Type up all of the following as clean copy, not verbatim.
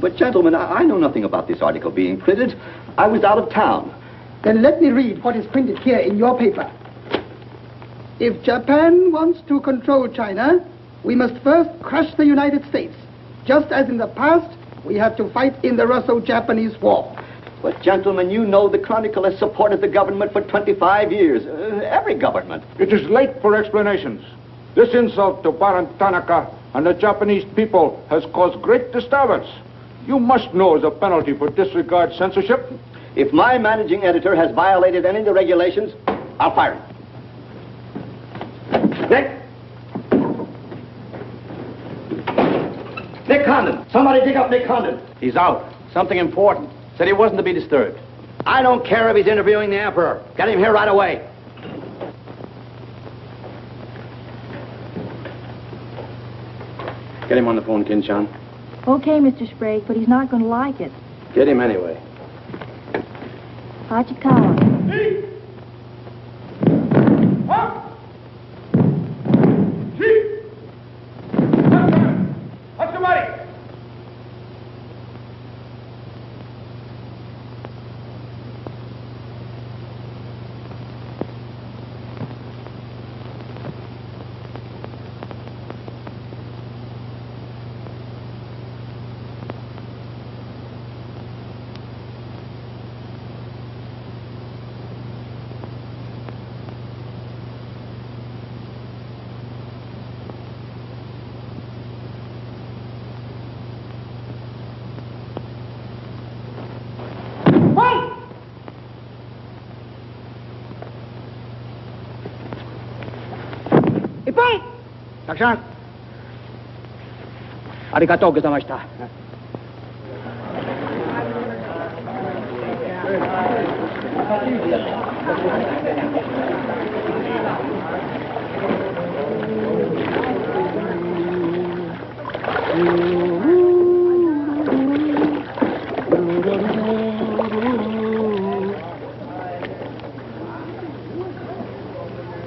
But, gentlemen, I know nothing about this article being printed. I was out of town. Then let me read what is printed here in your paper. If Japan wants to control China, we must first crush the United States. Just as in the past, we have to fight in the Russo-Japanese War. But, gentlemen, you know the Chronicle has supported the government for 25 years. Every government. It is late for explanations. This insult to Baron Tanaka and the Japanese people has caused great disturbance. You must know as a penalty for disregard censorship. If my managing editor has violated any of the regulations, I'll fire him. Nick Condon. Somebody dig up Nick Condon. He's out. Something important. Said he wasn't to be disturbed. I don't care if he's interviewing the Emperor. Get him here right away. Get him on the phone, Kin-chan. Okay, Mr. Sprague, but he's not going to like it. Get him anyway. Hachikawa. たくさん。ありがとうございました。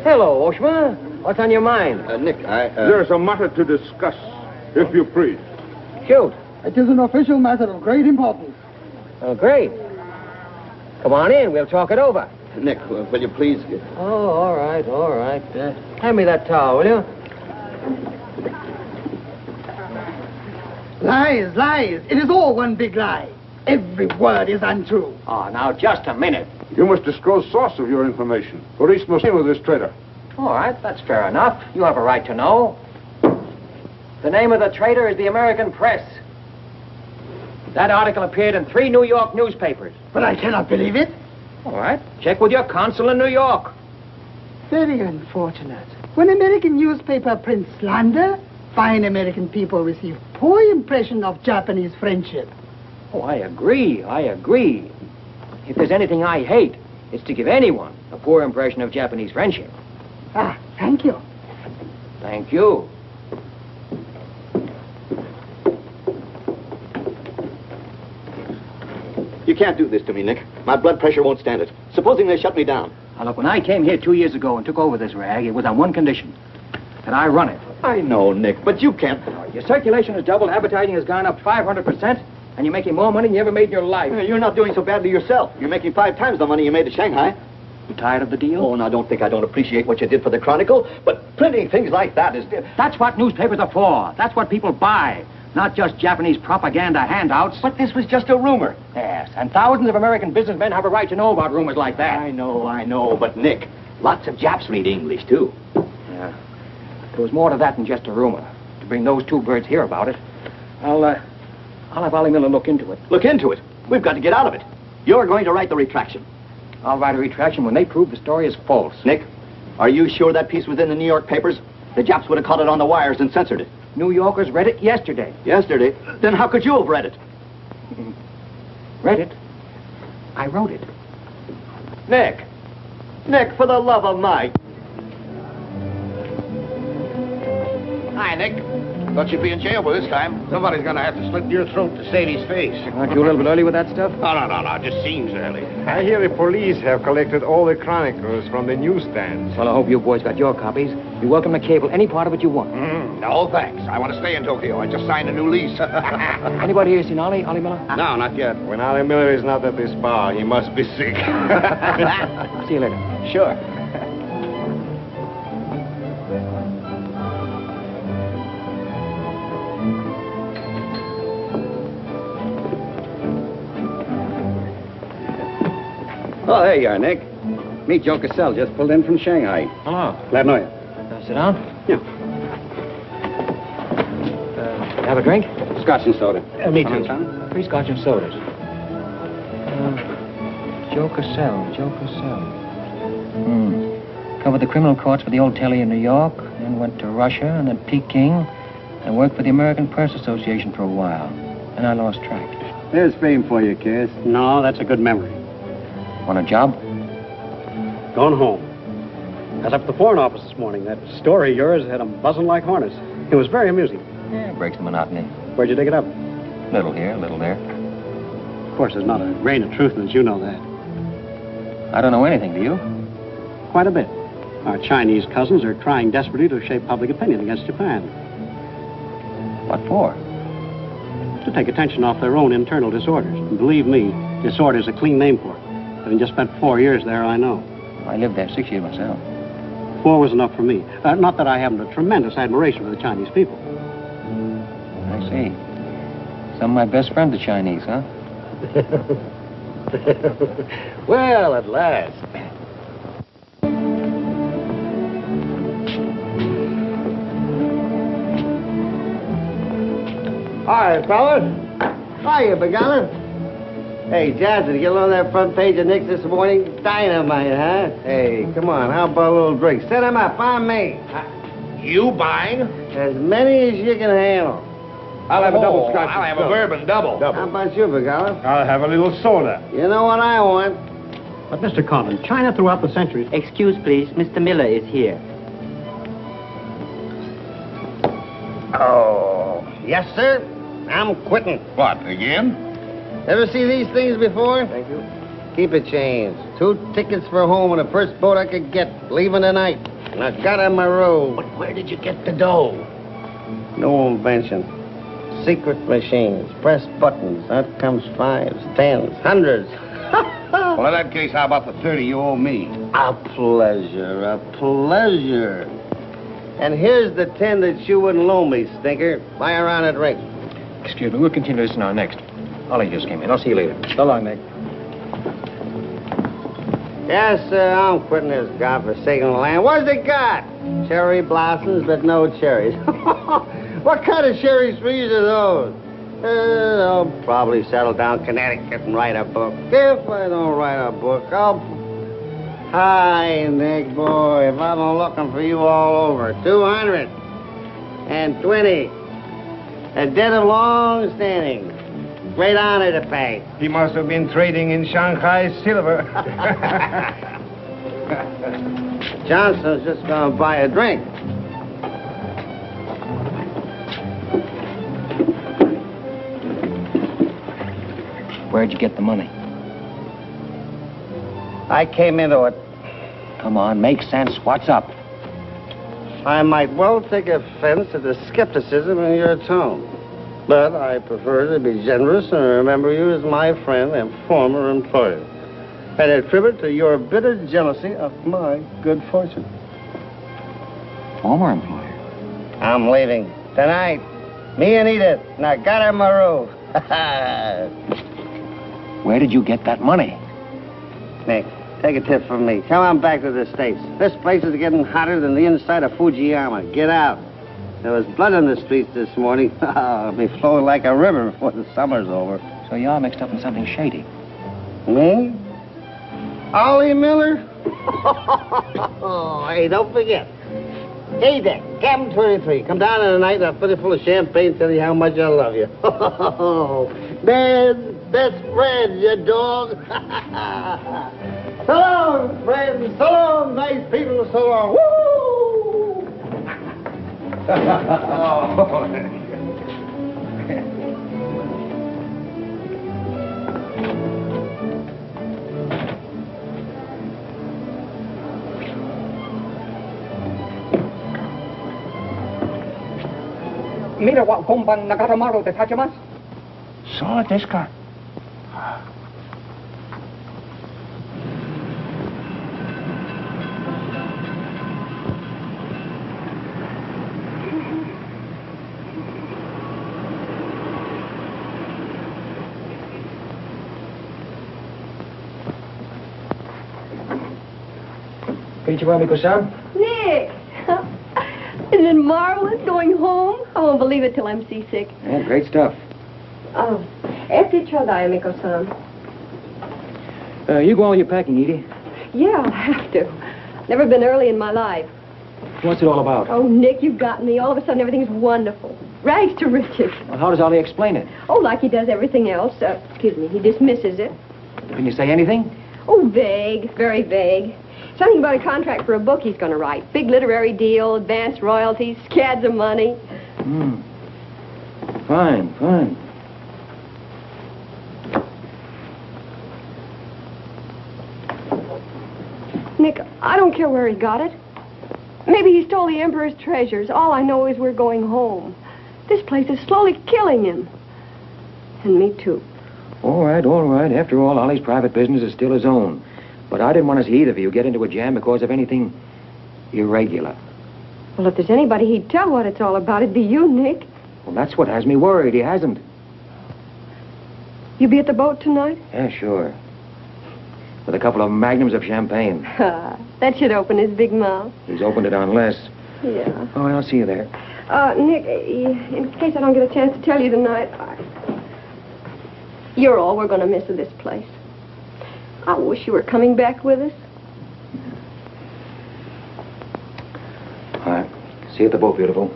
Hello, Oshma. What's on your mind? Nick, There's a matter to discuss, if you please. Shoot. It is an official matter of great importance. Oh, great. Come on in. We'll talk it over. Nick, will you please... Oh, all right, all right. Hand me that towel, will you? Lies, lies. It is all one big lie. Every word is untrue. Oh, now, just a minute. You must disclose source of your information. Police must deal with this traitor. All right, that's fair enough. You have a right to know. The name of the traitor is the American Press. That article appeared in 3 New York newspapers. But I cannot believe it. All right, check with your consul in New York. Very unfortunate. When American newspaper prints slander, fine American people receive poor impression of Japanese friendship. Oh, I agree, I agree. If there's anything I hate, it's to give anyone a poor impression of Japanese friendship. Ah, thank you. Thank you. You can't do this to me, Nick. My blood pressure won't stand it. Supposing they shut me down. Now, look, when I came here 2 years ago and took over this rag, it was on one condition. That I run it. I know, Nick, but you can't... Your circulation has doubled, advertising has gone up 500%, and you're making more money than you ever made in your life. You're not doing so badly yourself. You're making 5 times the money you made at Shanghai. You tired of the deal? Oh, now don't think I don't appreciate what you did for the Chronicle, but printing things like that is... That's what newspapers are for. That's what people buy. Not just Japanese propaganda handouts. But this was just a rumor. Yes, and thousands of American businessmen have a right to know about rumors like that. I know, but Nick, lots of Japs read English, too. Yeah. There was more to that than just a rumor. To bring those 2 birds here about it, I'll have Ollie Miller look into it. Look into it. We've got to get out of it. You're going to write the retraction. I'll write a retraction when they prove the story is false. Nick, are you sure that piece was in the New York papers? The Japs would have caught it on the wires and censored it. New Yorkers read it yesterday. Yesterday? Then how could you have read it? Read it? I wrote it. Nick! Nick, for the love of Mike! Hi, Nick. Thought you'd be in jail by this time. Somebody's gonna have to slit your throat to save his face. Aren't you a little bit early with that stuff? No. It just seems early. I hear the police have collected all the chronicles from the newsstands. Well, I hope you boys got your copies. You're welcome to cable any part of it you want. No, thanks. I want to stay in Tokyo. I just signed a new lease. Anybody here seen Ollie Miller? No, not yet. When Ollie Miller is not at this bar, he must be sick. See you later. Sure. Oh, there you are, Nick. Meet Joe Cassell, just pulled in from Shanghai. Hello. Glad to know you. Sit down. Yeah. Have a drink? Scotch and soda. Me Come too. on, son. 3 scotch and sodas. Joe Cassell. Covered the criminal courts for the old telly in New York, then went to Russia and then Peking, and worked for the American Press Association for a while. Then I lost track. There's fame for you, Cass. No, that's a good memory. Want a job? Going home. I was up at the Foreign Office this morning. That story of yours had them buzzing like hornets. It was very amusing. Yeah, breaks the monotony. Where'd you dig it up? Little here, little there. Of course, there's not a grain of truth in it. You know that. I don't know anything, do you? Quite a bit. Our Chinese cousins are trying desperately to shape public opinion against Japan. What for? To take attention off their own internal disorders. And believe me, disorder's a clean name for it. Having just spent 4 years there, I know. I lived there 6 years myself. 4 was enough for me. Not that I haven't a tremendous admiration for the Chinese people. I see. Some of my best friends are Chinese, huh? Well, at last. Hi, fellas. Hiya, Begala. Hey, Johnson, you get along that front page of Nick's this morning? Dynamite, huh? Hey, come on, how about a little drink? Set him up, on me. You buying? As many as you can handle. I'll have a double scotch. I'll have a bourbon double. How about you, Begala? I'll have a little soda. You know what I want? But, Mr. Conlon, China throughout the centuries... Excuse, please. Mr. Miller is here. Oh, yes, sir. I'm quitting. What, again? Ever see these things before? Thank you. Keep it changed. 2 tickets for home on the first boat I could get, leaving tonight. And I got on my road. But where did you get the dough? No invention. Secret machines. Press buttons. Out comes 5s, 10s, 100s. Well, in that case, how about the 30 you owe me? A pleasure, a pleasure. And here's the 10 that you wouldn't loan me, stinker. Buy a round of drink. Excuse me, we'll continue this now next. Ollie just came in. I'll see you later. So long, Nick. Yes, sir, I'm quitting this godforsaken land. What's it got? Cherry blossoms, but no cherries. What kind of cherry trees are those? I'll probably settle down Connecticut and write a book. If I don't write a book, I'll... Hi, Nick, boy. If I'm looking for you all over. 220. A debt of long standing. Great honor to pay. He must have been trading in Shanghai silver. Johnson's just gonna buy a drink. Where'd you get the money? I came into it. Come on, make sense. What's up? I might well take offense at the skepticism in your tone. But I prefer to be generous and remember you as my friend and former employer. And attribute to your bitter jealousy of my good fortune. Former employer? I'm leaving tonight. Me and Edith. And I got on my road. Where did you get that money? Nick, take a tip from me. Come on back to the States. This place is getting hotter than the inside of Fujiyama. Get out. There was blood on the streets this morning. I'll be flowing like a river before the summer's over. So you're mixed up in something shady. Me? Ollie Miller? Hey, don't forget. Hey, Dick, Captain 23. Come down tonight and I'll fill it full of champagne and tell you how much I love you. Man, best friend, you dog. So long, friends. So long, nice people. So long. Woo! Mira wa komban nagaramaru de tachimasu. So, desu ka? Konnichiwa, Miko-san. Nick! Isn't it marvelous going home? I won't believe it till I'm seasick. Yeah, great stuff. Oh, eti chodai, Miko-san. You go on with your packing, Edie. Yeah, I'll have to. Never been early in my life. What's it all about? Oh, Nick, you've got me. All of a sudden, everything's wonderful. Rags to riches. Well, how does Ollie explain it? Oh, like he does everything else. Excuse me, he dismisses it. Can you say anything? Oh, vague, very vague. Something about a contract for a book he's going to write. Big literary deal, advanced royalties, scads of money. Fine, fine. Nick, I don't care where he got it. Maybe he stole the Emperor's treasures. All I know is we're going home. This place is slowly killing him. And me, too. All right, all right. After all, Ollie's private business is still his own. But I didn't want to see either of you get into a jam because of anything irregular. Well, if there's anybody he'd tell what it's all about, it'd be you, Nick. Well, that's what has me worried. He hasn't. You be at the boat tonight? Yeah, sure. With a couple of magnums of champagne. That should open his big mouth. He's opened it on less. Yeah. Oh, I'll see you there. Nick, in case I don't get a chance to tell you tonight, you're all we're going to miss of this place. I wish you were coming back with us. All right. See you at the boat, beautiful.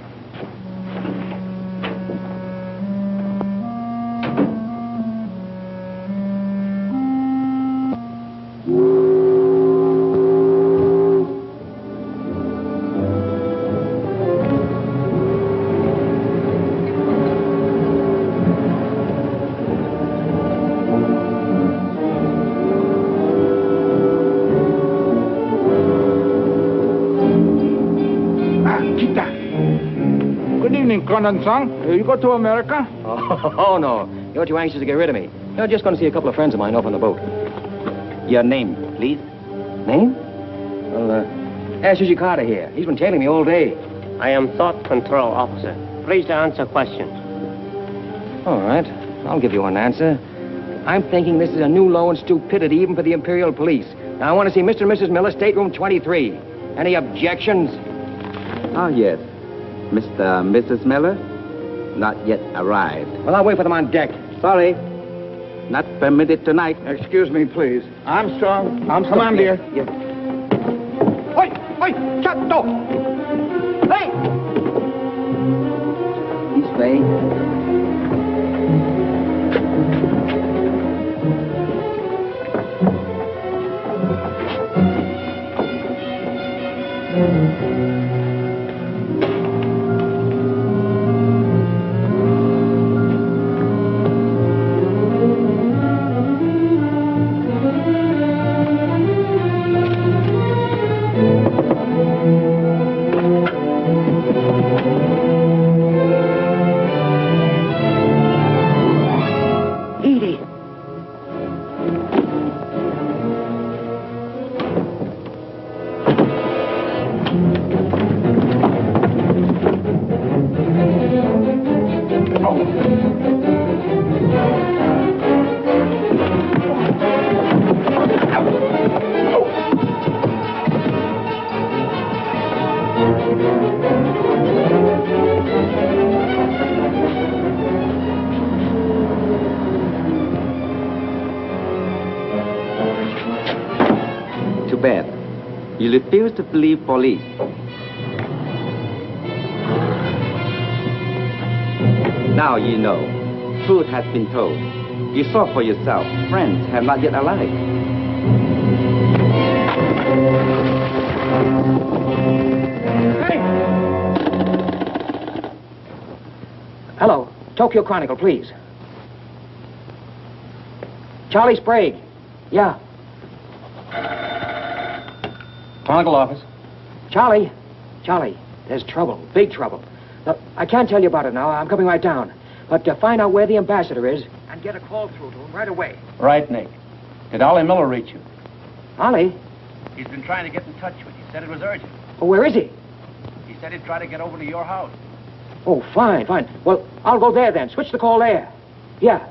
Condensang, you go to America? Oh, no. You're too anxious to get rid of me. You're just going to see a couple of friends of mine off on the boat. Your name, please? Name? Well, ask Sushi Carter here. He's been tailing me all day. I am Thought Control Officer. Please to answer questions. All right. I'll give you an answer. I'm thinking this is a new low in stupidity even for the Imperial Police. Now, I want to see Mr. and Mrs. Miller, stateroom 23. Any objections? Oh, yes. Mr. and Mrs. Miller? Not yet arrived. Well, I'll wait for them on deck. Sorry. Not permitted tonight. Excuse me, please. Armstrong. Come on, dear. Yes. Oi! Oi! Shut door! Hey! This way. Too bad. You refuse to believe police. Now you know. Truth has been told. You saw for yourself. Friends have not yet arrived. Hey! Hello. Tokyo Chronicle, please. Charlie Sprague. Yeah. Chronicle office. Charlie, there's trouble, big trouble. Now, I can't tell you about it now. I'm coming right down. But find out where the ambassador is and get a call through to him right away. Right, Nick. Did Ollie Miller reach you? Ollie? He's been trying to get in touch with you. Said it was urgent. Oh, where is he? He said he'd try to get over to your house. Oh, fine. Well, I'll go there then. Switch the call there. Yeah.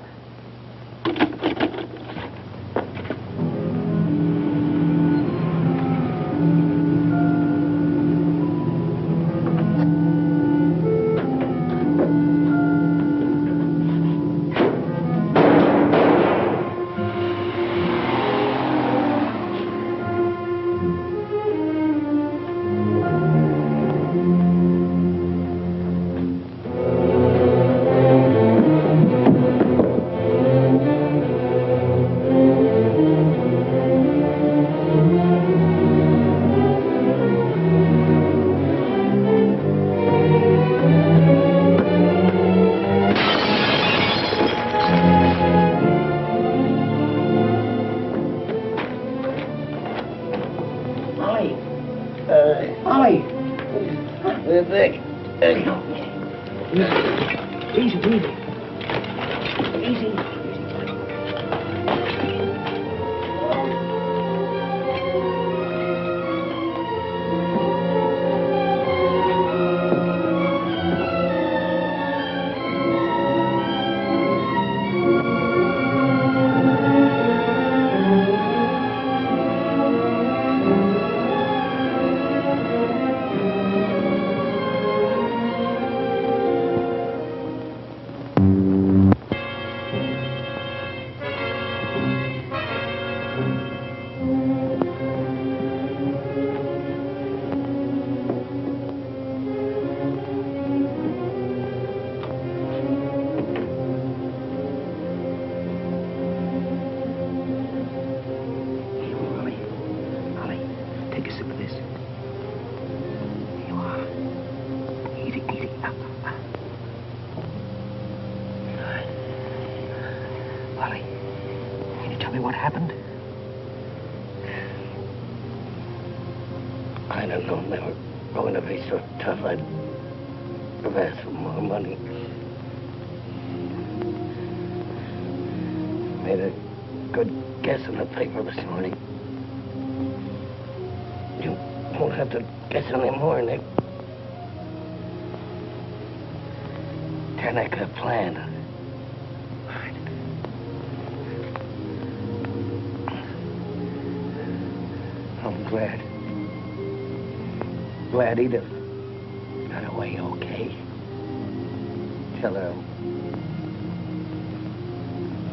tell me what happened? I don't know. They were going to be so tough, I'd have asked for more money. Made a good guess in the paper this morning. You won't have to guess anymore, Nick. Tanaka planned. I'm glad Edith got away okay. Tell her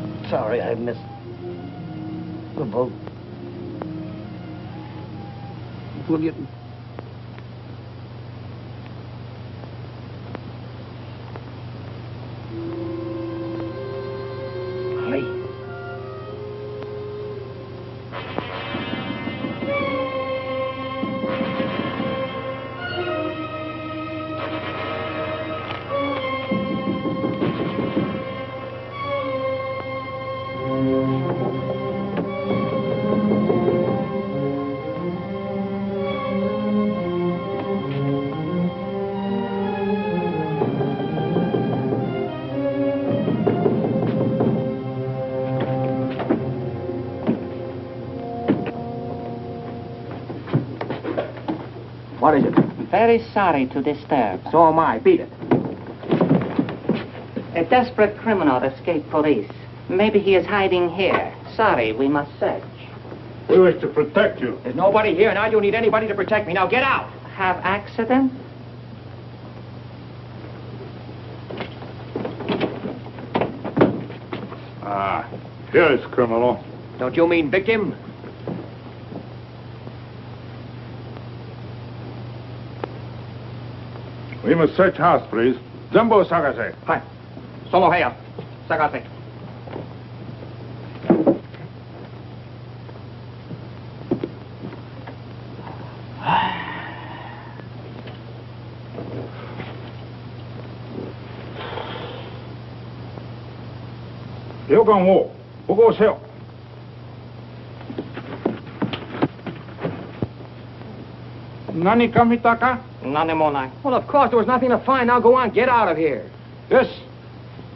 I'm sorry I missed the boat. Will you... What is it? Very sorry to disturb. So am I. Beat it. A desperate criminal escaped police. Maybe he is hiding here. Sorry, we must search. We wish to protect you. There's nobody here, and I don't need anybody to protect me. Now get out! Have accident? Here is criminal. Don't you mean victim? We must search house, please. Jumbo Sagase. Hi. Solo Heya. Sagase. 여강호, 보고 오세요. Nani kamitaka? Nanemonai. Well, of course, there was nothing to find. Now go on, get out of here. Yes.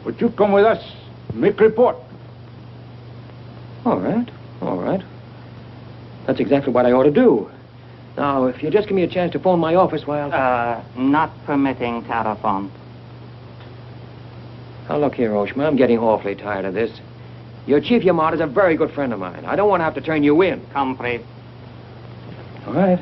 Would you come with us? Make report. All right. That's exactly what I ought to do. Now, if you just give me a chance to phone my office while... Not permitting telephone. Now, look here, Oshma, I'm getting awfully tired of this. Your Chief Yamada is a very good friend of mine. I don't want to have to turn you in. Compre. All right.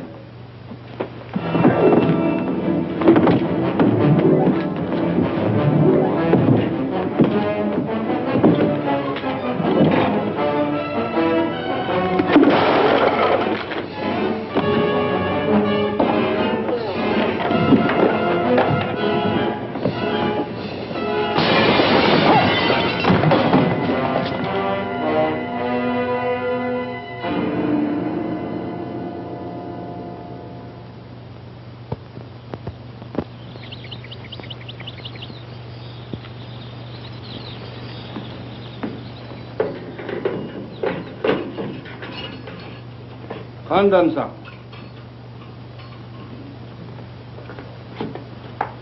Kandan-san.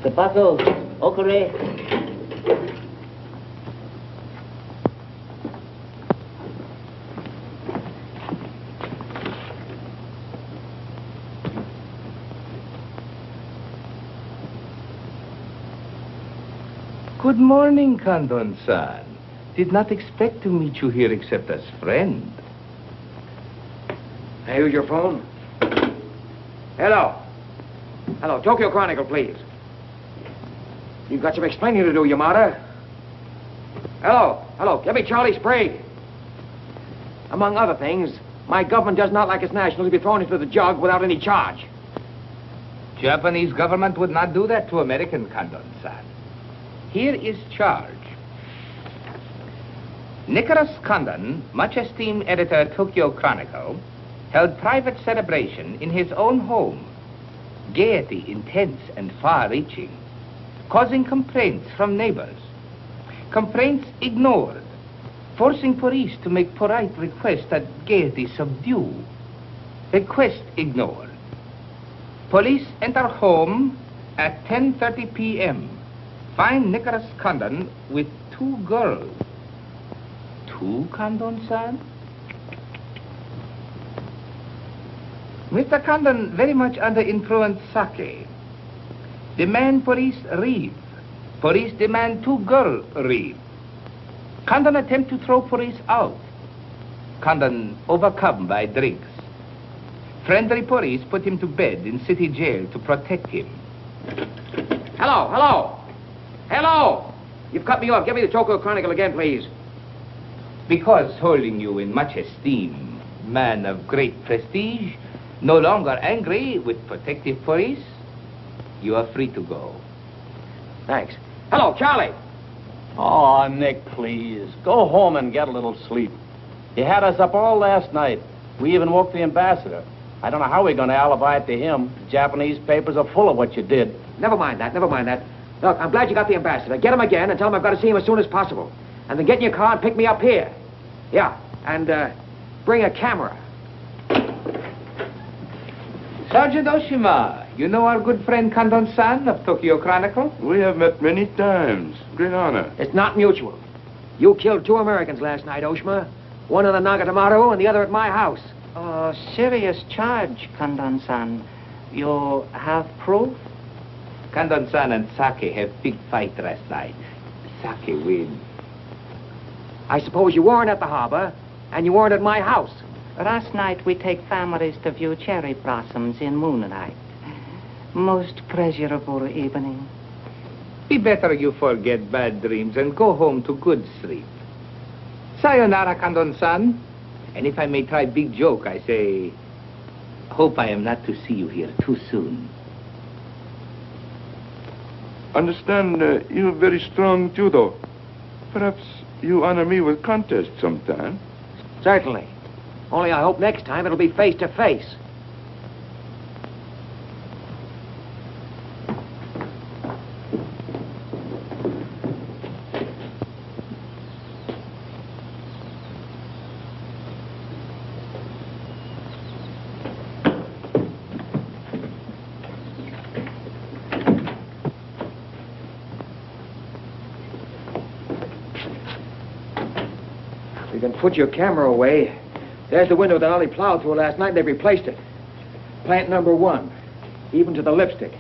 The puzzle, Okure. Good morning, Kandon-san. Did not expect to meet you here except as friend. Hey, who's your phone? Hello. Hello, Tokyo Chronicle, please. You've got some explaining to do, Yamada. Hello, get me Charlie Sprague. Among other things, my government does not like its nationals to be thrown into the jug without any charge. Japanese government would not do that to American, Kandon-san. Here is charge. Nicholas Condon, much esteemed editor, Tokyo Chronicle, held private celebration in his own home. Gaiety intense and far-reaching, causing complaints from neighbors. Complaints ignored. forcing police to make polite requests that Gaiety subdue. Request ignored. Police enter home at 10:30 p.m. Find Nicholas Condon with 2 girls. 2, Condon-san? Mr. Condon very much under influence sake. Demand police read. Police demand 2 girls read. Condon attempt to throw police out. Condon overcome by drinks. Friendly police put him to bed in city jail to protect him. Hello, hello. Hello. You've cut me off. Give me the Tokyo Chronicle again, please. Because holding you in much esteem, man of great prestige, no longer angry with protective police, you are free to go. Thanks. Hello, Charlie. Oh, Nick, please. Go home and get a little sleep. You had us up all last night. We even woke the ambassador. I don't know how we're going to alibi it to him. The Japanese papers are full of what you did. Never mind that, never mind that. Look, I'm glad you got the ambassador. Get him again and tell him I've got to see him as soon as possible. And then get in your car and pick me up here. Yeah, and bring a camera. Sergeant Oshima, you know our good friend Condon-san of Tokyo Chronicle? We have met many times. Great honor. It's not mutual. You killed 2 Americans last night, Oshima. One in the Nagatomaru and the other at my house. Oh, serious charge, Condon-san. You have proof? Condon-san and Sake have big fight last night. Sake win. I suppose you weren't at the harbor, and you weren't at my house. Last night we take families to view cherry blossoms in moonlight. Most pleasurable evening. Be better you forget bad dreams and go home to good sleep. Sayonara, Condon-san. And if I may try big joke, I say, hope I am not to see you here too soon. Understand, you have very strong judo. Perhaps you honor me with contest sometime. Certainly. Only I hope next time it'll be face to face. You can put your camera away. There's the window that Ollie plowed through last night, and they've replaced it. Plant number 1, even to the lipstick.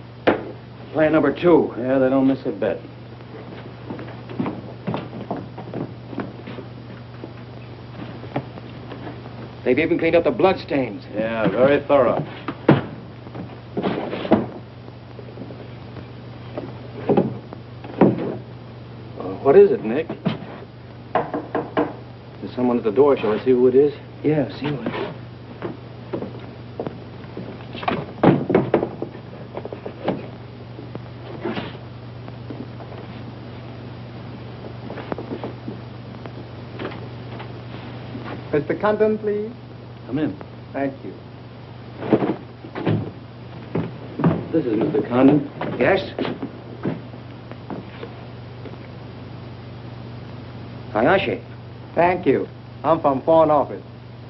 Plant number 2. Yeah, they don't miss a bit. They've even cleaned up the blood stains. Yeah, very thorough. What is it, Nick? There's someone at the door. Shall I see who it is? Yeah, see what? Mr. Condon, please. Come in. Thank you. This is Mr. Condon. Yes? Hayashi. Thank you. I'm from Foreign Office.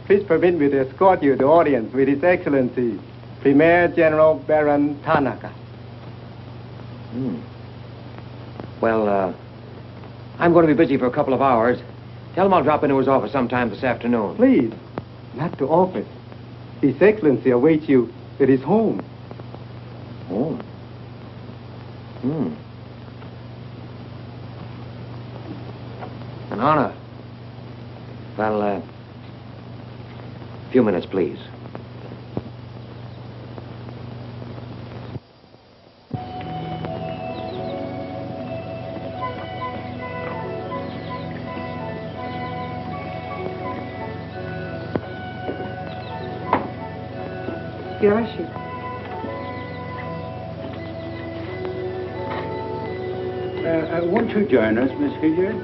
Please permit me to escort you to audience with His Excellency, Premier General Baron Tanaka. Well, I'm going to be busy for a couple of hours. Tell him I'll drop into his office sometime this afternoon. Please, not to office. His Excellency awaits you at his home. Home? An honor. Well, a few minutes, please. Yoshi. Won't you join us, Miss Hilliard?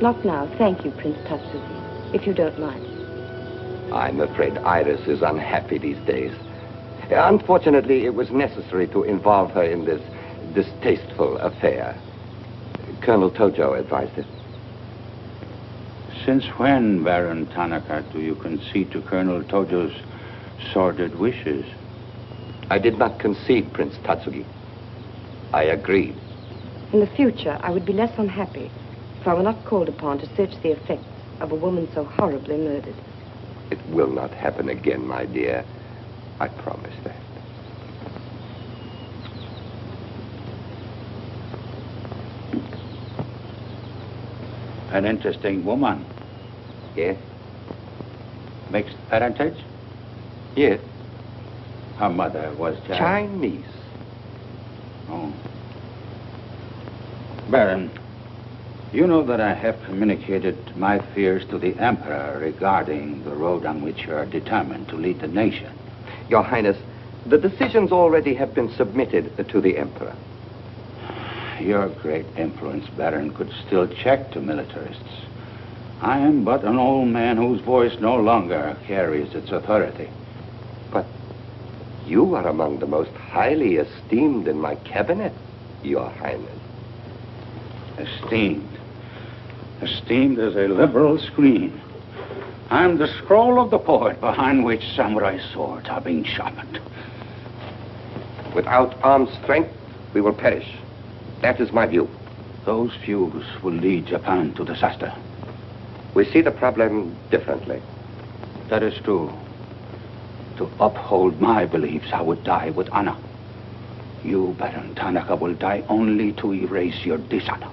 Not now, thank you, Prince Tatsuki, if you don't mind. I'm afraid Iris is unhappy these days. Unfortunately, it was necessary to involve her in this distasteful affair. Colonel Tojo advised it. Since when, Baron Tanaka, do you concede to Colonel Tojo's sordid wishes? I did not concede, Prince Tatsugi. I agreed. In the future, I would be less unhappy if I were not called upon to search the effects of a woman so horribly murdered. It will not happen again, my dear. I promise that. An interesting woman. Yes? Mixed parentage? Yes. Her mother was Chinese. Oh. Baron, you know that I have communicated my fears to the Emperor regarding the road on which you are determined to lead the nation. Your Highness, the decisions already have been submitted to the Emperor. Your great influence, Baron, could still check the militarists. I am but an old man whose voice no longer carries its authority. But you are among the most highly esteemed in my cabinet, Your Highness. Esteemed. Esteemed as a liberal screen. I'm the scroll of the poet behind which samurai swords are being sharpened. Without armed strength, we will perish. That is my view. Those views will lead Japan to disaster. We see the problem differently. That is true. To uphold my beliefs, I would die with honor. You, Baron Tanaka, will die only to erase your dishonor.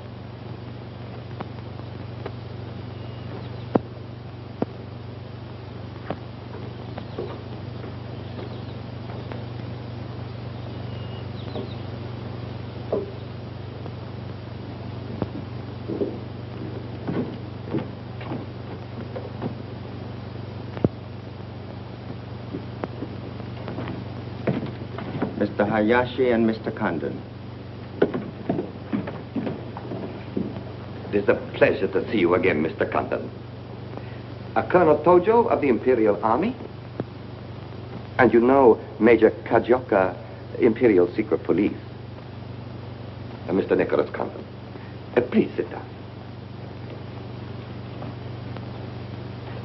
Mr. Hayashi and Mr. Condon. It is a pleasure to see you again, Mr. Condon. Colonel Tojo of the Imperial Army. And you know Major Kajioka, Imperial Secret Police. Mr. Nicholas Condon. Please sit down.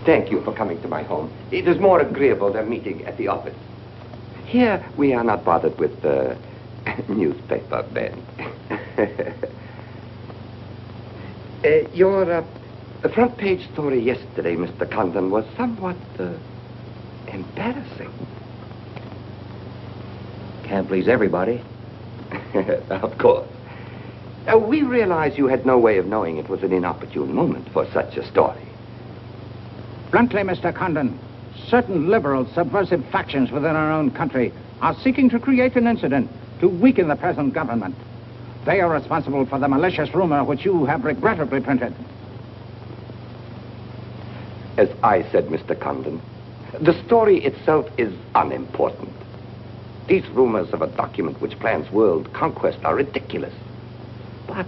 Thank you for coming to my home. It is more agreeable than meeting at the office. Here, we are not bothered with the newspaper men. Your front page story yesterday, Mr. Condon, was somewhat embarrassing. Can't please everybody. Of course. We realize you had no way of knowing it was an inopportune moment for such a story. Bluntly, Mr. Condon, certain liberal subversive factions within our own country are seeking to create an incident to weaken the present government. They are responsible for the malicious rumor which you have regrettably printed. As I said, Mr. Condon, the story itself is unimportant. These rumors of a document which plans world conquest are ridiculous. But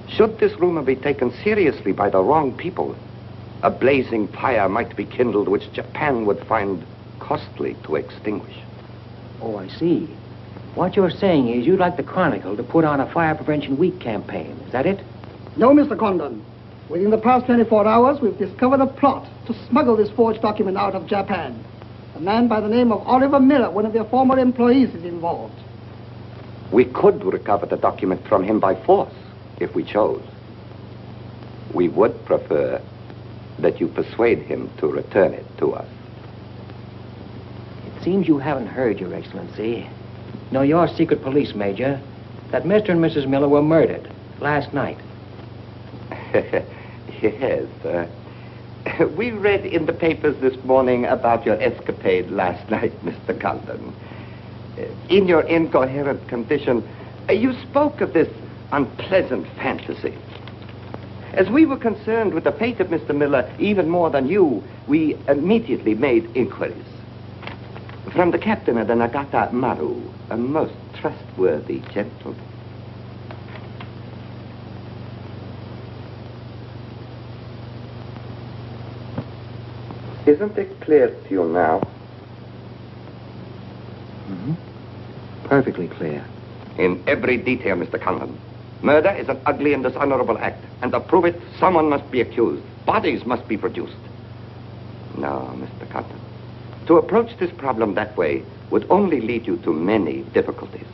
should this rumor be taken seriously by the wrong people, a blazing fire might be kindled which Japan would find costly to extinguish. Oh, I see. What you're saying is you'd like the Chronicle to put on a Fire Prevention Week campaign. Is that it? No, Mr. Condon. Within the past 24 hours, we've discovered a plot to smuggle this forged document out of Japan. A man by the name of Oliver Miller, one of their former employees, is involved. We could recover the document from him by force, if we chose. We would prefer that you persuade him to return it to us. It seems you haven't heard, Your Excellency. No, your secret police, Major, that Mr. and Mrs. Miller were murdered last night. Yes. We read in the papers this morning about your escapade last night, Mr. Condon. In your incoherent condition, you spoke of this unpleasant fantasy. As we were concerned with the fate of Mr. Miller even more than you, we immediately made inquiries. From the captain of the Nagata Maru, a most trustworthy gentleman. Isn't it clear to you now? Mm-hmm. Perfectly clear. In every detail, Mr. Condon. Murder is an ugly and dishonorable act, and to prove it, someone must be accused. Bodies must be produced. No, Mr. Cotton. To approach this problem that way would only lead you to many difficulties.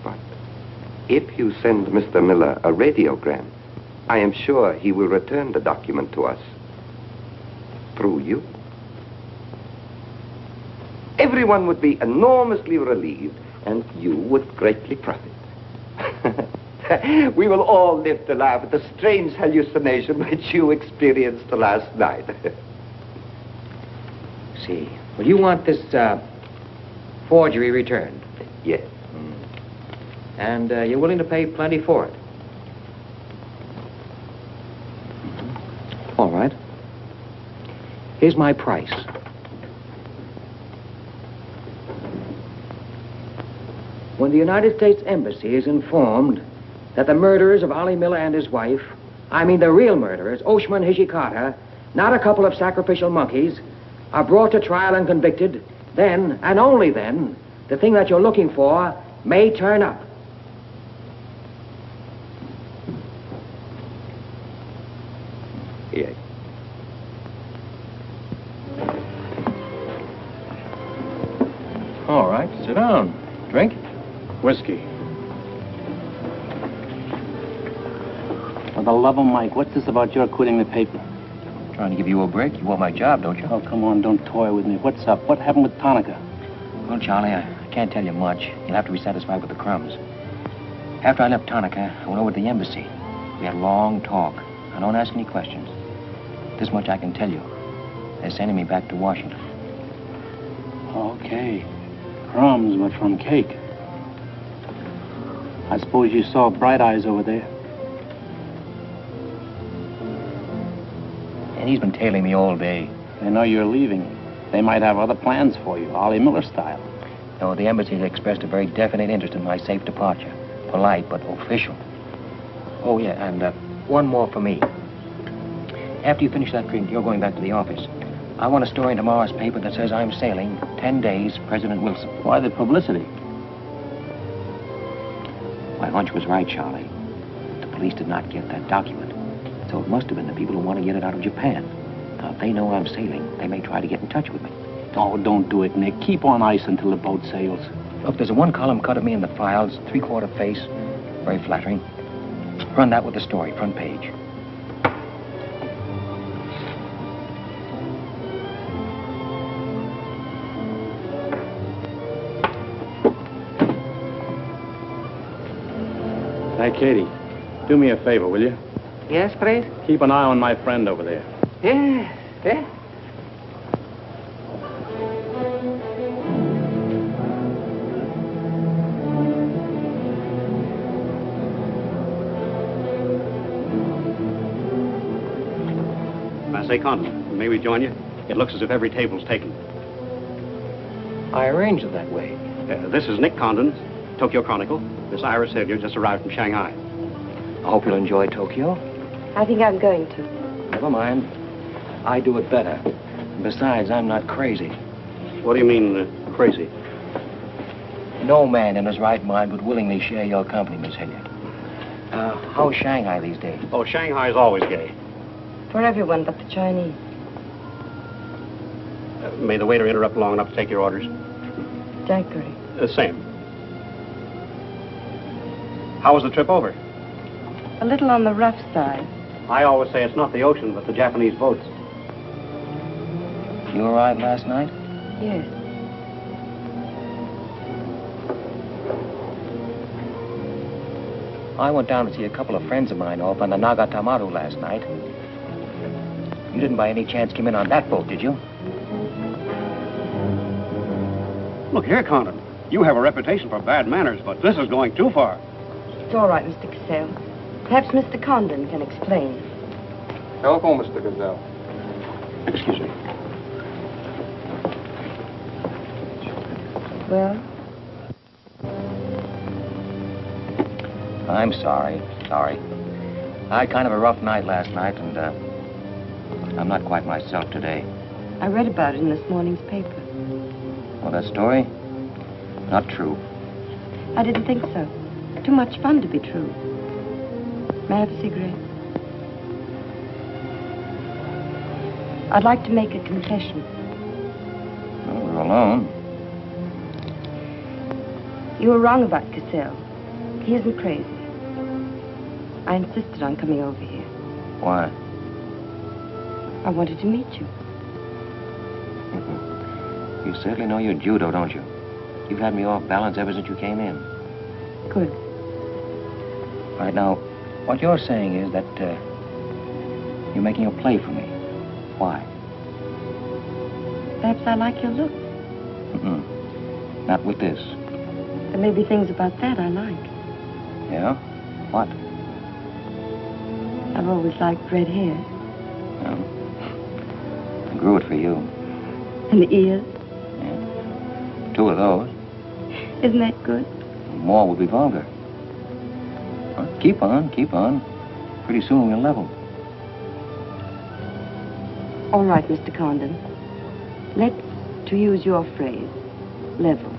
But if you send Mr. Miller a radiogram, I am sure he will return the document to us. Through you. Everyone would be enormously relieved, and you would greatly profit. We will all live to laugh at the strange hallucination which you experienced last night. See. Well, you want this forgery returned? Yes. And you're willing to pay plenty for it? All right. Here's my price. When the United States Embassy is informed that the murderers of Ollie Miller and his wife, I mean the real murderers, Oshman Hijikata, not a couple of sacrificial monkeys, are brought to trial and convicted, then, and only then, the thing that you're looking for may turn up. Yes. All right, sit down. Drink? Whiskey. For the love of Mike, what's this about your quitting the paper? Trying to give you a break. You want my job, don't you? Oh, come on, don't toy with me. What's up? What happened with Tonica? Well, Charlie, I can't tell you much. You'll have to be satisfied with the crumbs. After I left Tonica, I went over to the embassy. We had a long talk. Now, don't ask any questions. This much I can tell you. They're sending me back to Washington. Okay. Crumbs, but from cake. I suppose you saw Bright Eyes over there. And he's been tailing me all day. They know you're leaving. They might have other plans for you, Ollie Miller style. No, the embassy has expressed a very definite interest in my safe departure. Polite, but official. Oh, yeah, and one more for me. After you finish that drink, you're going back to the office. I want a story in tomorrow's paper that says I'm sailing 10 days, President Wilson. Why the publicity? My hunch was right, Charlie. The police did not get that document. So it must have been the people who want to get it out of Japan. Now, if they know I'm sailing, they may try to get in touch with me. Oh, don't do it, Nick. Keep on ice until the boat sails. Look, there's a one-column cut of me in the files, 3/4 face. Very flattering. Run that with the story, front page. Hey, Katie, do me a favor, will you? Yes, please? Keep an eye on my friend over there. Yeah, yeah. I say, Condon, may we join you? It looks as if every table's taken. I arranged it that way. This is Nick Condon, Tokyo Chronicle. Miss Iris Hilliard just arrived from Shanghai. I hope you'll enjoy Tokyo. I think I'm going to. Never mind. I do it better. Besides, I'm not crazy. What do you mean, crazy? No man in his right mind would willingly share your company, Miss Hilliard. How's Shanghai these days? Oh, Shanghai's always gay. For everyone but the Chinese. May the waiter interrupt long enough to take your orders? Daiquiri. Same. How was the trip over? A little on the rough side. I always say it's not the ocean, but the Japanese boats. You arrived last night? Yes. I went down to see a couple of friends of mine off on the Nagatamaru last night. You didn't by any chance come in on that boat, did you? Look here, Condon. You have a reputation for bad manners, but this is going too far. It's all right, Mr. Cassell. Perhaps Mr. Condon can explain. Telephone, Mr. Gazelle. Excuse me. Well? I'm sorry. Sorry. I had kind of a rough night last night, and I'm not quite myself today. I read about it in this morning's paper. Well, that story? Not true. I didn't think so. Too much fun to be true. May I have a cigarette? I'd like to make a confession. Well, we're alone. You were wrong about Cassell. He isn't crazy. I insisted on coming over here. Why? I wanted to meet you. You certainly know your judo, don't you? You've had me off balance ever since you came in. Good. Right now, what you're saying is that you're making a play for me. Why? Perhaps I like your look. Not with this. There may be things about that I like. Yeah? What? I've always liked red hair. Well, I grew it for you. And the ears. 2 of those. Isn't that good? More would be vulgar. Well, keep on, keep on. Pretty soon we'll level. All right, Mr. Condon. Let's, to use your phrase, level.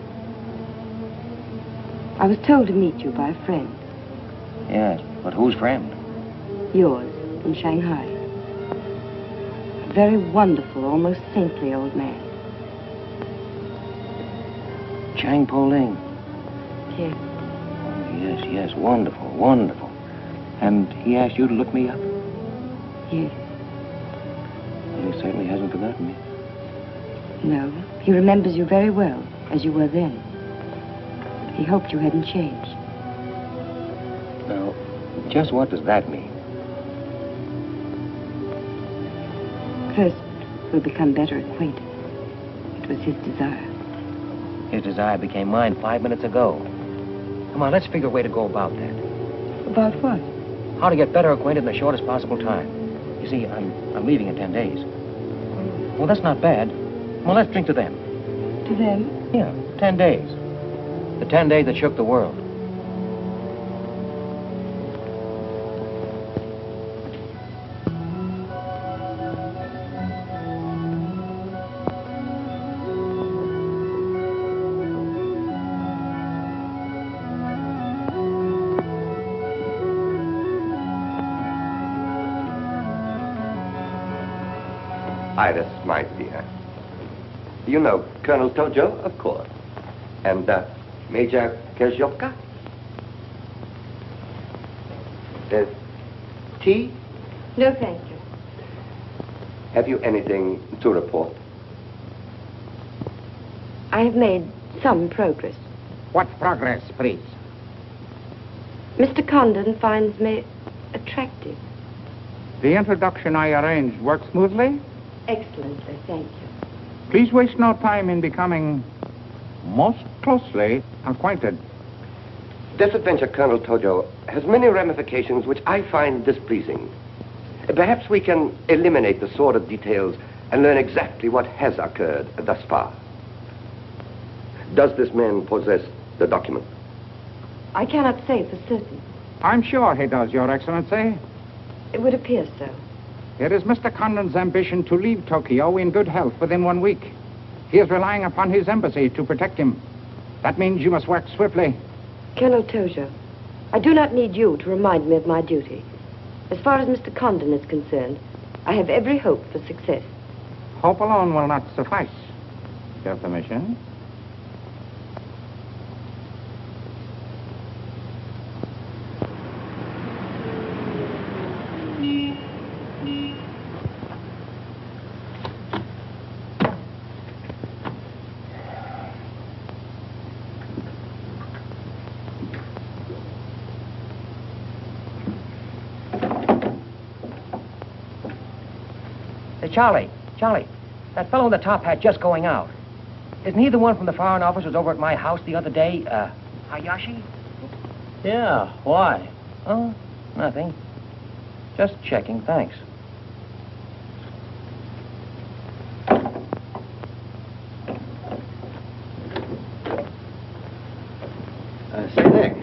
I was told to meet you by a friend. Yes, but whose friend? Yours, in Shanghai. A very wonderful, almost saintly old man. Chang Po Ling. Yes. Oh, yes, wonderful, wonderful. And he asked you to look me up? Yes. Well, he certainly hasn't forgotten me. No, he remembers you very well, as you were then. He hoped you hadn't changed. Now, just what does that mean? First, we'll become better acquainted. It was his desire. His desire became mine 5 minutes ago. Come on, let's figure a way to go about that. About what? How to get better acquainted in the shortest possible time. You see, I'm leaving in 10 days. Well, that's not bad. Well, let's drink to them. To them? Yeah, 10 days. The 10 days that shook the world. Iris, my dear. You know Colonel Tojo, of course. And Major Kezioka? Tea? No, thank you. Have you anything to report? I have made some progress. What progress, please? Mr. Condon finds me attractive. The introduction I arranged worked smoothly? Excellently, thank you. Please waste no time in becoming most closely acquainted. This adventure, Colonel Tojo, has many ramifications which I find displeasing. Perhaps we can eliminate the sordid details and learn exactly what has occurred thus far. Does this man possess the document? I cannot say for certain. I'm sure he does, Your Excellency. It would appear so. It is Mr. Condon's ambition to leave Tokyo in good health within 1 week. He is relying upon his embassy to protect him. That means you must work swiftly. Colonel Tojo, I do not need you to remind me of my duty. As far as Mr. Condon is concerned, I have every hope for success. Hope alone will not suffice. Your permission? Charlie, that fellow in the top hat just going out. Isn't he the one from the Foreign Office who was over at my house the other day? Hayashi? Yeah, why? Oh, nothing. Just checking, thanks. Say, Nick,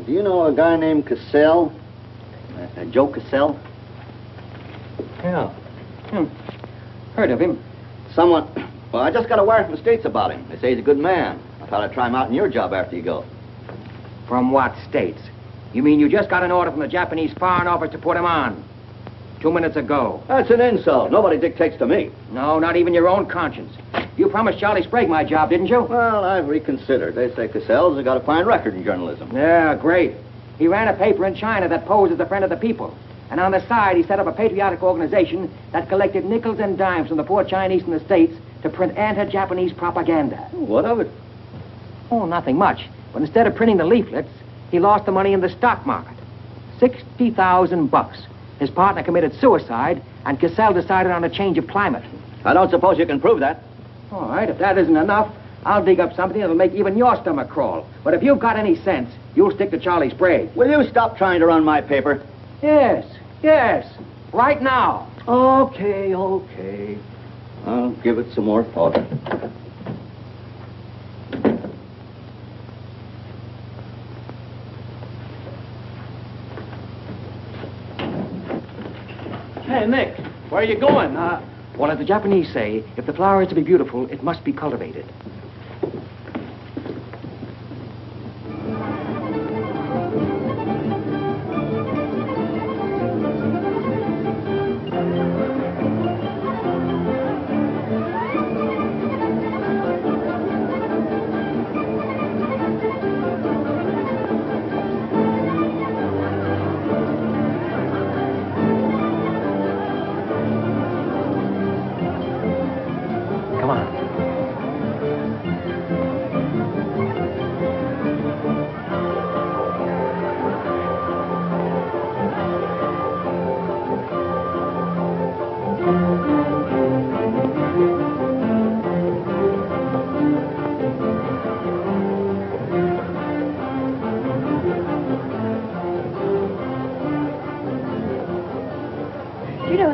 do you know a guy named Cassell? Joe Cassell? Yeah. Heard of him. Well, I just got a wire from the States about him. They say he's a good man. I thought I'd try him out in your job after you go. From what states? You mean you just got an order from the Japanese Foreign Office to put him on? 2 minutes ago. That's an insult. Nobody dictates to me. No, not even your own conscience. You promised Charlie Sprague my job, didn't you? Well, I've reconsidered. They say Cassell's got a fine record in journalism. Yeah, great. He ran a paper in China that posed as a friend of the people. And on the side, he set up a patriotic organization that collected nickels and dimes from the poor Chinese in the States to print anti-Japanese propaganda. What of it? Oh, nothing much. But instead of printing the leaflets, he lost the money in the stock market. $60,000. His partner committed suicide, and Cassell decided on a change of climate. I don't suppose you can prove that. All right, if that isn't enough, I'll dig up something that'll make even your stomach crawl. But if you've got any sense, you'll stick to Charlie Sprague. Will you stop trying to run my paper? Yes, yes. Right now. Okay. I'll give it some more thought. Hey, Nick, where are you going? Well, as the Japanese say, if the flower is to be beautiful, it must be cultivated.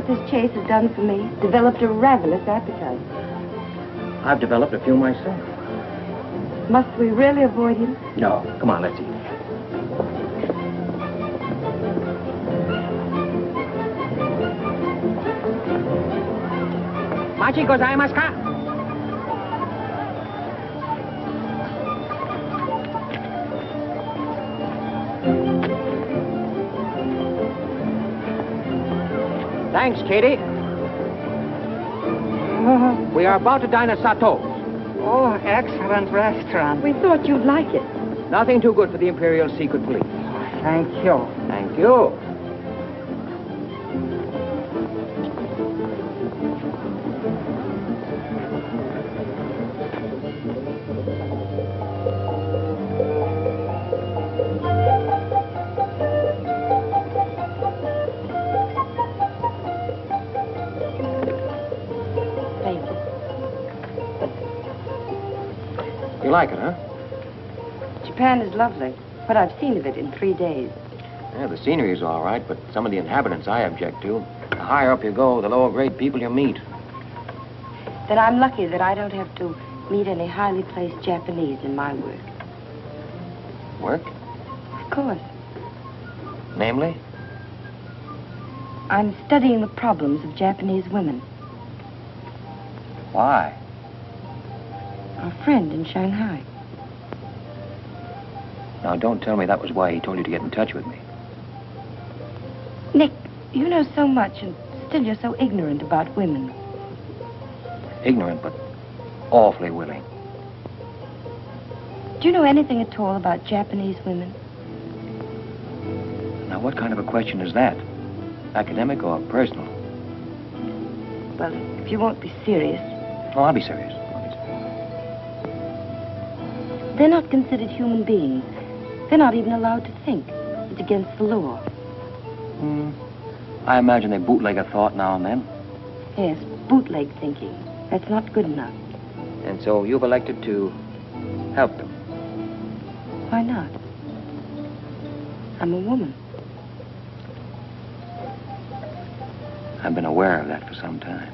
This chase has done for me. Developed a ravenous appetite. I've developed a few myself. Must we really avoid him? No. Come on, let's eat. Machi gozaimasu ka? Thanks, Katie. We are about to dine at Sato's. Oh, excellent restaurant. We thought you'd like it. Nothing too good for the Imperial Secret Police. Thank you. Thank you. You like it, huh? Japan is lovely. What I've seen of it in 3 days. Yeah, the scenery's all right, but some of the inhabitants I object to. The higher up you go, the lower grade people you meet. Then I'm lucky that I don't have to meet any highly placed Japanese in my work. Work? Of course. Namely? I'm studying the problems of Japanese women. Why? Our friend in Shanghai. Now, don't tell me that was why he told you to get in touch with me. Nick, you know so much, and still you're so ignorant about women. Ignorant, but awfully willing. Do you know anything at all about Japanese women? Now, what kind of a question is that? Academic or personal? Well, if you won't be serious. Oh, I'll be serious. They're not considered human beings. They're not even allowed to think. It's against the law. I imagine they bootleg a thought now and then. Yes, bootleg thinking. That's not good enough. And so you've elected to help them. Why not? I'm a woman. I've been aware of that for some time.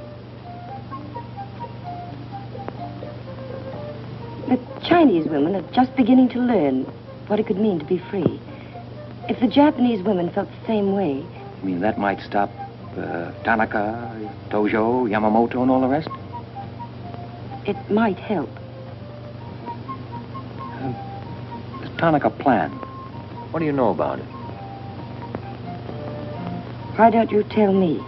The Chinese women are just beginning to learn what it could mean to be free. If the Japanese women felt the same way... You mean that might stop Tanaka, Tojo, Yamamoto, and all the rest? It might help. This Tanaka plan, what do you know about it? Why don't you tell me?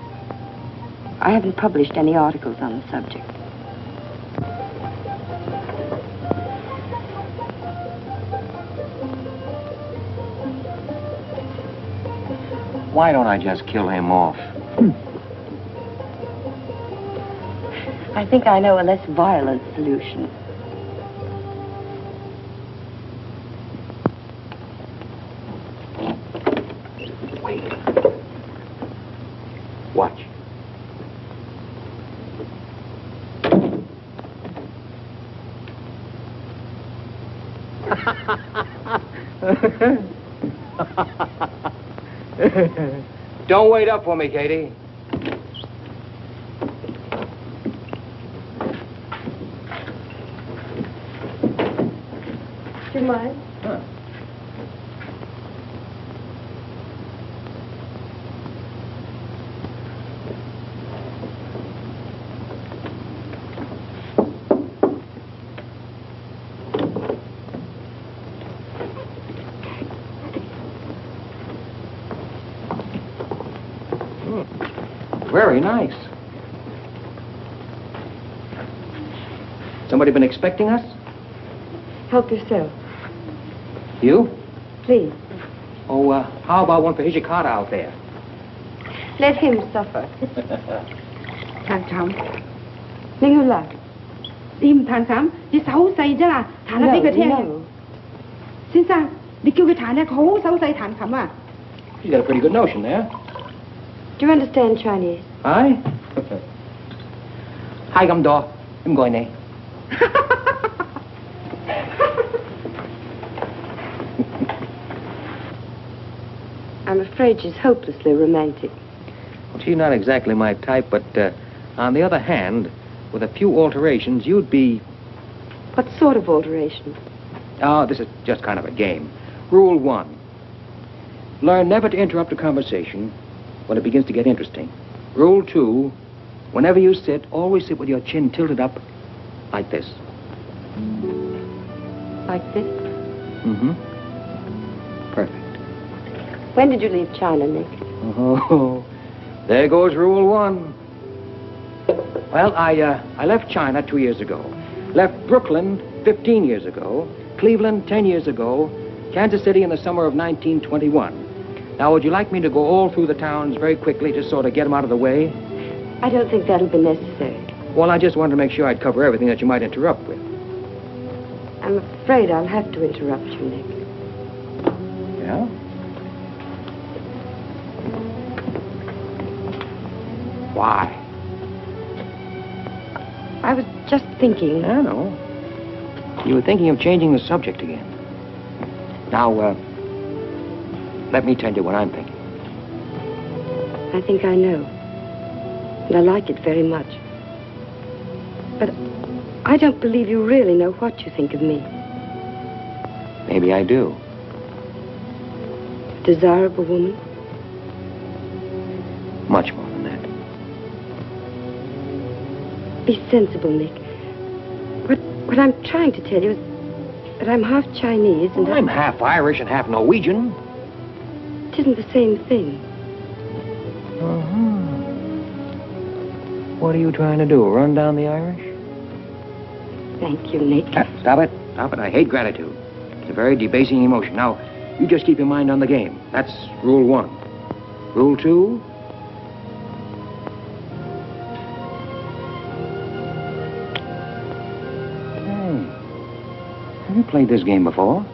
I haven't published any articles on the subject. Why don't I just kill him off? I think I know a less violent solution. Wait. Watch. Don't wait up for me, Katie. Do you mind? Huh. Very nice. Somebody been expecting us? Help yourself, You? please. Oh, how about one for Hijikata out there? Let him suffer. Thằng Trọng, Ninh Hương Lạc. tìm thằng Trọng, đi xấu xay chứ là thằng nó biết cái thế. Xin sao? Đi kêu cái thằng này khổ xấu xay thằng Trọng à? You got a pretty good notion there. Do you understand Chinese? Aye? Hai găm đò, em gọi này. I'm afraid she's hopelessly romantic. Well, she's not exactly my type, but on the other hand, with a few alterations, you'd be... What sort of alterations? Oh, this is just kind of a game. Rule 1. Learn never to interrupt a conversation when it begins to get interesting. Rule 2. Whenever you sit, always sit with your chin tilted up like this. Like this? Mm-hmm. Perfect. When did you leave China, Nick? Oh, there goes Rule 1. Well, I left China 2 years ago. Left Brooklyn 15 years ago. Cleveland 10 years ago. Kansas City in the summer of 1921. Now, would you like me to go all through the towns very quickly to sort of get them out of the way? I don't think that'll be necessary. Well, I just wanted to make sure I'd cover everything that you might interrupt with. I'm afraid I'll have to interrupt you, Nick. Yeah? Why? I was just thinking... I know. You were thinking of changing the subject again. Now, let me tell you what I'm thinking. I think I know. And I like it very much. But I don't believe you really know what you think of me. Maybe I do. Desirable woman? Much more than that. Be sensible, Nick. What I'm trying to tell you is that I'm half Chinese and... I'm half Irish and half Norwegian. It isn't the same thing. Uh-huh. What are you trying to do, run down the Irish? Thank you, Nick. Stop it. Stop it. I hate gratitude. It's a very debasing emotion. Now, you just keep your mind on the game. That's Rule 1. Rule 2... Have you played this game before?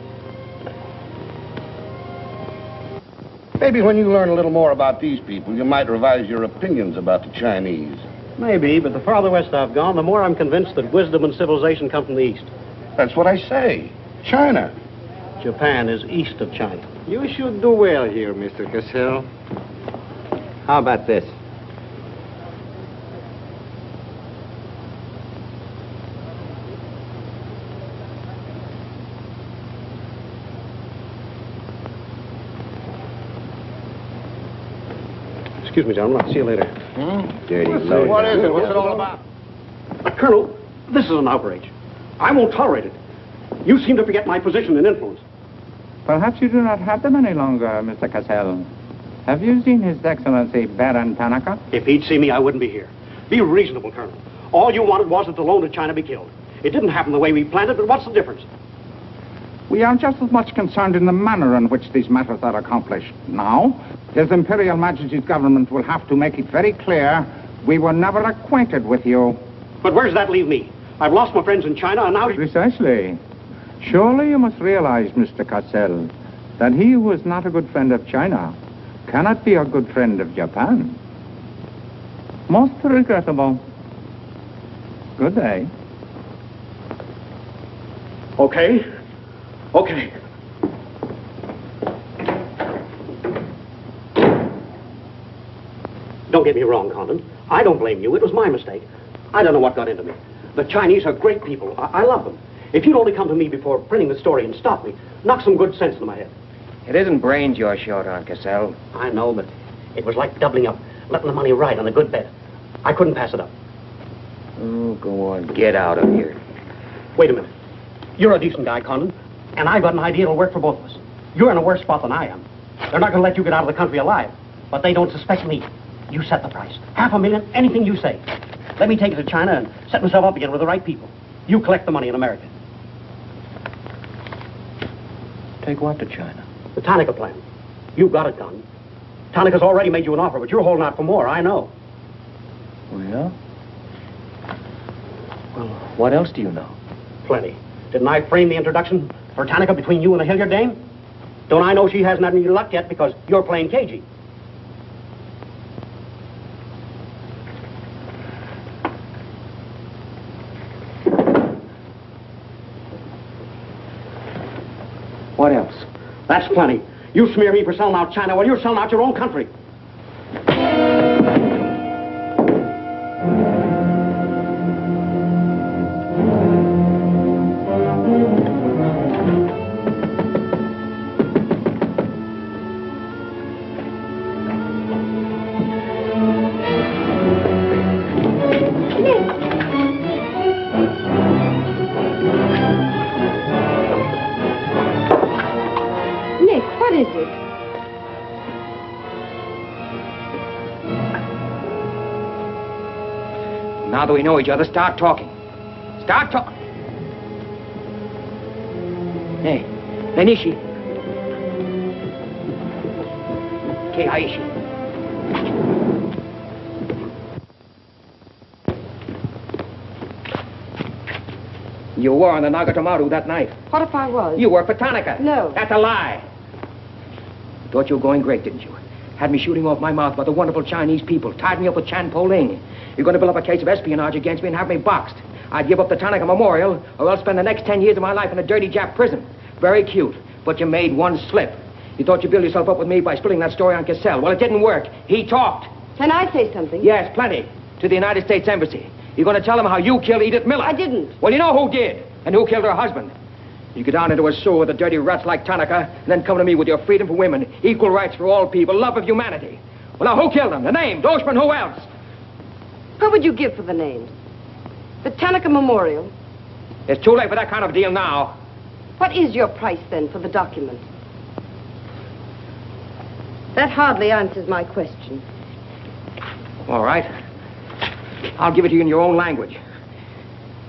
Maybe when you learn a little more about these people, you might revise your opinions about the Chinese. Maybe, but the farther west I've gone, the more I'm convinced that wisdom and civilization come from the east. That's what I say. China. Japan is east of China. You should do well here, Mr. Cassell. How about this? Excuse me, gentlemen. I'll see you later. Dirty So what is it? What's it all about? Colonel, this is an outrage. I won't tolerate it. You seem to forget my position and influence. Perhaps you do not have them any longer, Mr. Cassell. Have you seen His Excellency Baron Tanaka? If he'd see me, I wouldn't be here. Be reasonable, Colonel. All you wanted was that the loan to China be killed. It didn't happen the way we planned it, but what's the difference? We are just as much concerned in the manner in which these matters are accomplished. Now, His Imperial Majesty's government will have to make it very clear we were never acquainted with you. But where does that leave me? I've lost my friends in China, and now... Precisely. Surely you must realize, Mr. Cassell, that he who is not a good friend of China cannot be a good friend of Japan. Most regrettable. Good day. Okay. Okay. Don't get me wrong, Condon. I don't blame you. It was my mistake. I don't know what got into me. The Chinese are great people. I love them. If you'd only come to me before printing the story and stop me, knock some good sense into my head. It isn't brains you're short on, Cassell. I know, but it was like doubling up, letting the money ride on a good bet. I couldn't pass it up. Oh, go on. Get out of here. Wait a minute. You're a decent guy, Condon, and I've got an idea that'll work for both of us. You're in a worse spot than I am. They're not going to let you get out of the country alive, but they don't suspect me. You set the price. $500,000, anything you say. Let me take it to China and set myself up again with the right people. You collect the money in America. Take what to China? The Tanaka plan. You've got it done. Tanaka's already made you an offer, but you're holding out for more, I know. Oh, yeah? Well, what else do you know? Plenty. Didn't I frame the introduction for Tanaka between you and the Hilliard dame? Don't I know she hasn't had any luck yet because you're playing cagey? What else? That's plenty. You smear me for selling out China while you're selling out your own country. Now that we know each other, start talking. Start talking. Hey, Nanishi. Keiaishi. You were on the Nagatomaru that night. What if I was? You worked for Tanaka. No. That's a lie. Thought you were going great, didn't you? Had me shooting off my mouth about the wonderful Chinese people. Tied me up with Chan Po-Ling. You're going to build up a case of espionage against me and have me boxed. I'd give up the Tanaka Memorial, or else spend the next 10 years of my life in a dirty Jap prison. Very cute, but you made one slip. You thought you'd build yourself up with me by spilling that story on Cassell. Well, it didn't work. He talked. Can I say something? Yes, plenty. To the United States Embassy. You're going to tell them how you killed Edith Miller. I didn't. Well, you know who did, and who killed her husband. You get down into a sewer with the dirty rats like Tanaka, and then come to me with your freedom for women, equal rights for all people, love of humanity. Well, now, who killed them? The name, Doshman, who else? What would you give for the names? The Tanaka Memorial. It's too late for that kind of deal now. What is your price, then, for the document? That hardly answers my question. All right. I'll give it to you in your own language.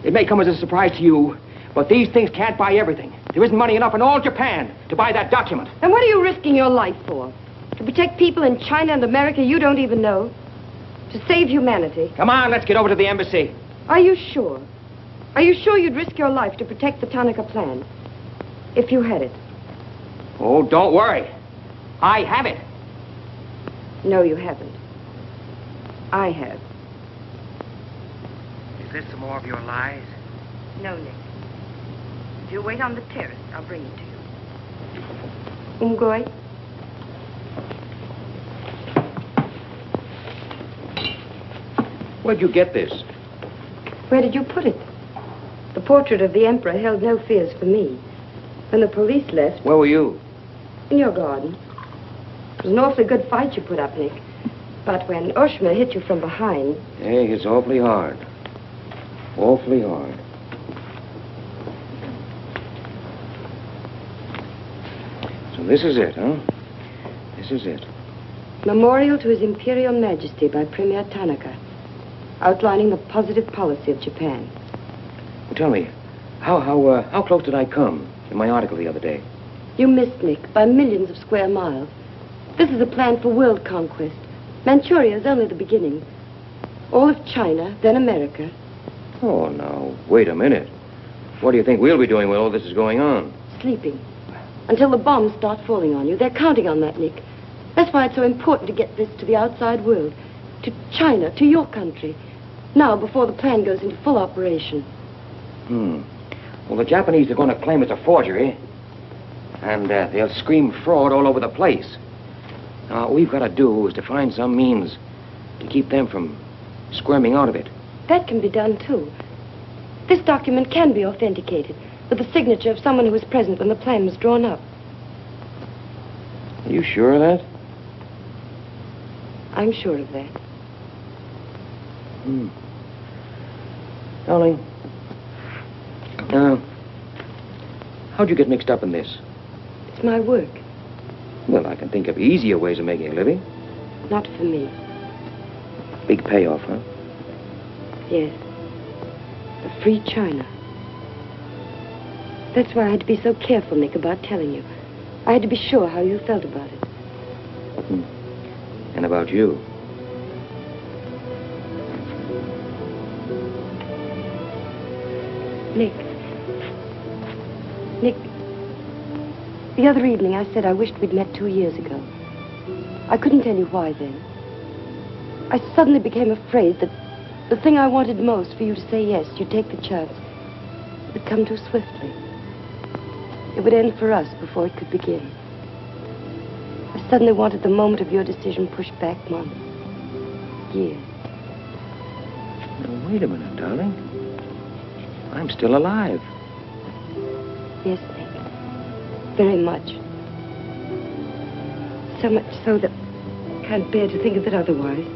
It may come as a surprise to you, but these things can't buy everything. There isn't money enough in all Japan to buy that document. And what are you risking your life for? To protect people in China and America you don't even know? To save humanity? Come on, let's get over to the embassy. Are you sure? Are you sure you'd risk your life to protect the Tanaka plan? If you had it? Oh, don't worry. I have it. No, you haven't. I have. Is this some more of your lies? No, Nick. If you wait on the terrace, I'll bring it to you. Umgoy? Where'd you get this? Where did you put it? The portrait of the Emperor held no fears for me. When the police left... Where were you? In your garden. It was an awfully good fight you put up, Nick. But when Oshima hit you from behind... Hey, it's awfully hard. Awfully hard. So this is it, huh? This is it. Memorial to His Imperial Majesty by Premier Tanaka, outlining the positive policy of Japan. Well, tell me, how close did I come in my article the other day? You missed, Nick, by millions of square miles. This is a plan for world conquest. Manchuria is only the beginning. All of China, then America. Oh, now, wait a minute. What do you think we'll be doing while all this is going on? Sleeping. Until the bombs start falling on you. They're counting on that, Nick. That's why it's so important to get this to the outside world. To China, to your country. Now, before the plan goes into full operation. Well, the Japanese are going to claim it's a forgery. And they'll scream fraud all over the place. Now, all we've got to do is to find some means to keep them from squirming out of it. That can be done, too. This document can be authenticated with the signature of someone who was present when the plan was drawn up. Are you sure of that? I'm sure of that. Darling, how'd you get mixed up in this? It's my work. Well, I can think of easier ways of making a living. Not for me. Big payoff, huh? Yes. The free China. That's why I had to be so careful, Nick, about telling you. I had to be sure how you felt about it. And about you. Nick. The other evening I said I wished we'd met 2 years ago. I couldn't tell you why then. I suddenly became afraid that the thing I wanted most for you to say yes, you'd take the chance, would come too swiftly. It would end for us before it could begin. I suddenly wanted the moment of your decision pushed back months, years. Now, wait a minute, darling. I'm still alive. Yes, Nick. Very much. So much so that I can't bear to think of it otherwise.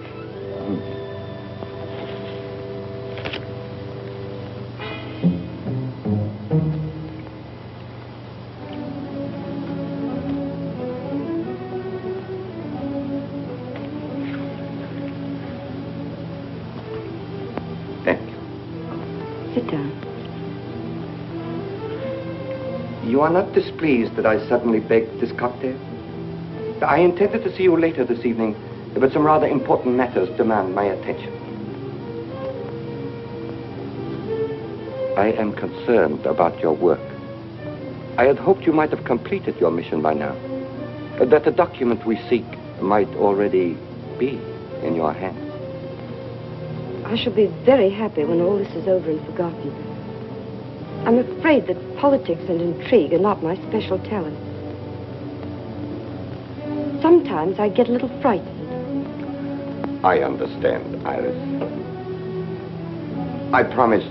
Thank you. Sit down. You are not displeased that I suddenly begged this cocktail? I intended to see you later this evening, but some rather important matters demand my attention. I am concerned about your work. I had hoped you might have completed your mission by now, that the document we seek might already be in your hands. I shall be very happy when all this is over and forgotten. I'm afraid that politics and intrigue are not my special talent. Sometimes I get a little frightened. I understand, Iris. I promise,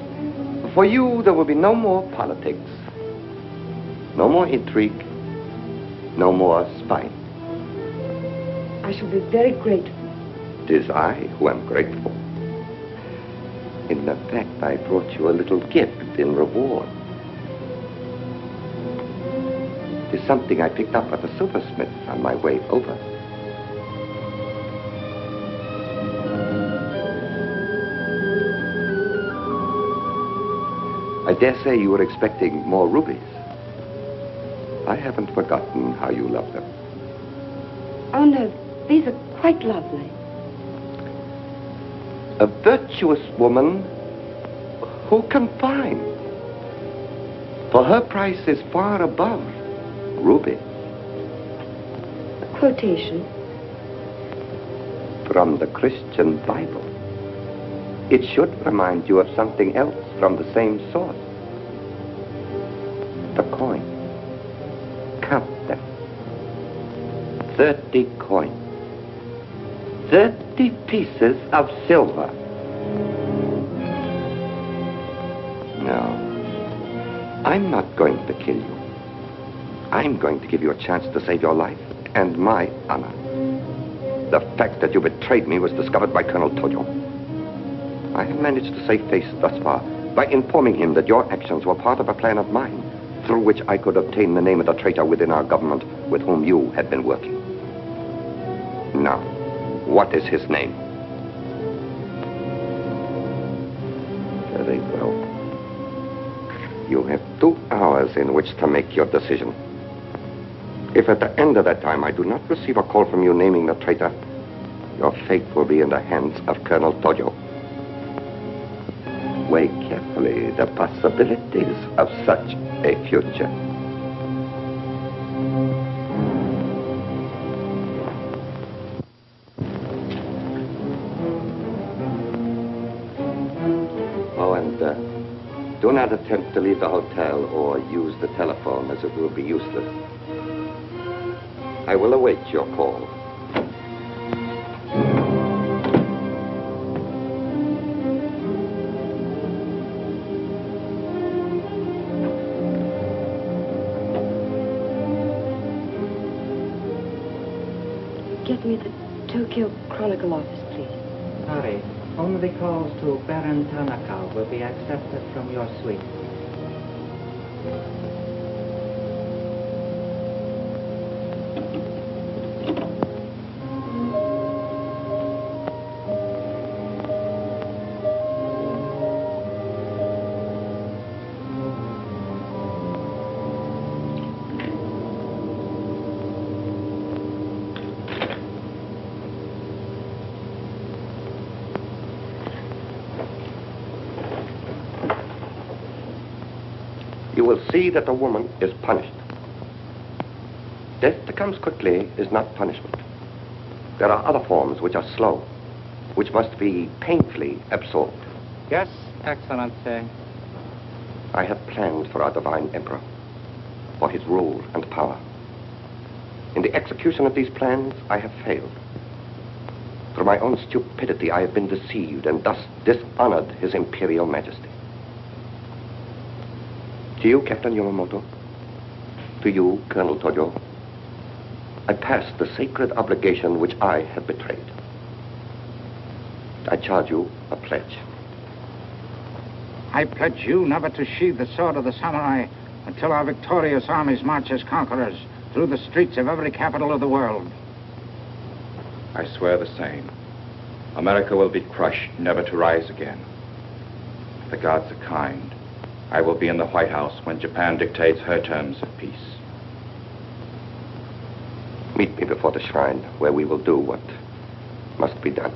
for you there will be no more politics, no more intrigue, no more spying. I shall be very grateful. It is I who am grateful. In fact, I brought you a little gift in reward. It is something I picked up at the silversmith on my way over. I dare say you were expecting more rubies. I haven't forgotten how you love them. Oh, no, these are quite lovely. A virtuous woman who can find. For her price is far above ruby. A quotation. From the Christian Bible. It should remind you of something else from the same source. The coin. Count them. 30 coins. 30 pieces of silver. No, I'm not going to kill you. I'm going to give you a chance to save your life and my honor. The fact that you betrayed me was discovered by Colonel Toyo. I have managed to save face thus far by informing him that your actions were part of a plan of mine, through which I could obtain the name of the traitor within our government with whom you had been working. Now, what is his name? Very well. You have 2 hours in which to make your decision. If at the end of that time I do not receive a call from you naming the traitor, your fate will be in the hands of Colonel Tojo. Weigh carefully the possibilities of such a future. Oh, and do not attempt to leave the hotel or use the telephone, as it will be useless. I will await your call. Get me the Tokyo Chronicle office, please. Sorry, only calls to Baron Tanaka will be accepted from your suite. You will see that the woman is punished. Death that comes quickly is not punishment. There are other forms which are slow, which must be painfully absorbed. Yes, Excellency. I have planned for our divine emperor, for his rule and power. In the execution of these plans, I have failed. Through my own stupidity, I have been deceived and thus dishonored his imperial majesty. To you, Captain Yamamoto, to you, Colonel Tojo, I pass the sacred obligation which I have betrayed. I charge you a pledge. I pledge you never to sheathe the sword of the samurai until our victorious armies march as conquerors through the streets of every capital of the world. I swear the same. America will be crushed, never to rise again. If the gods are kind, I will be in the White House when Japan dictates her terms of peace. Meet me before the shrine, where we will do what must be done.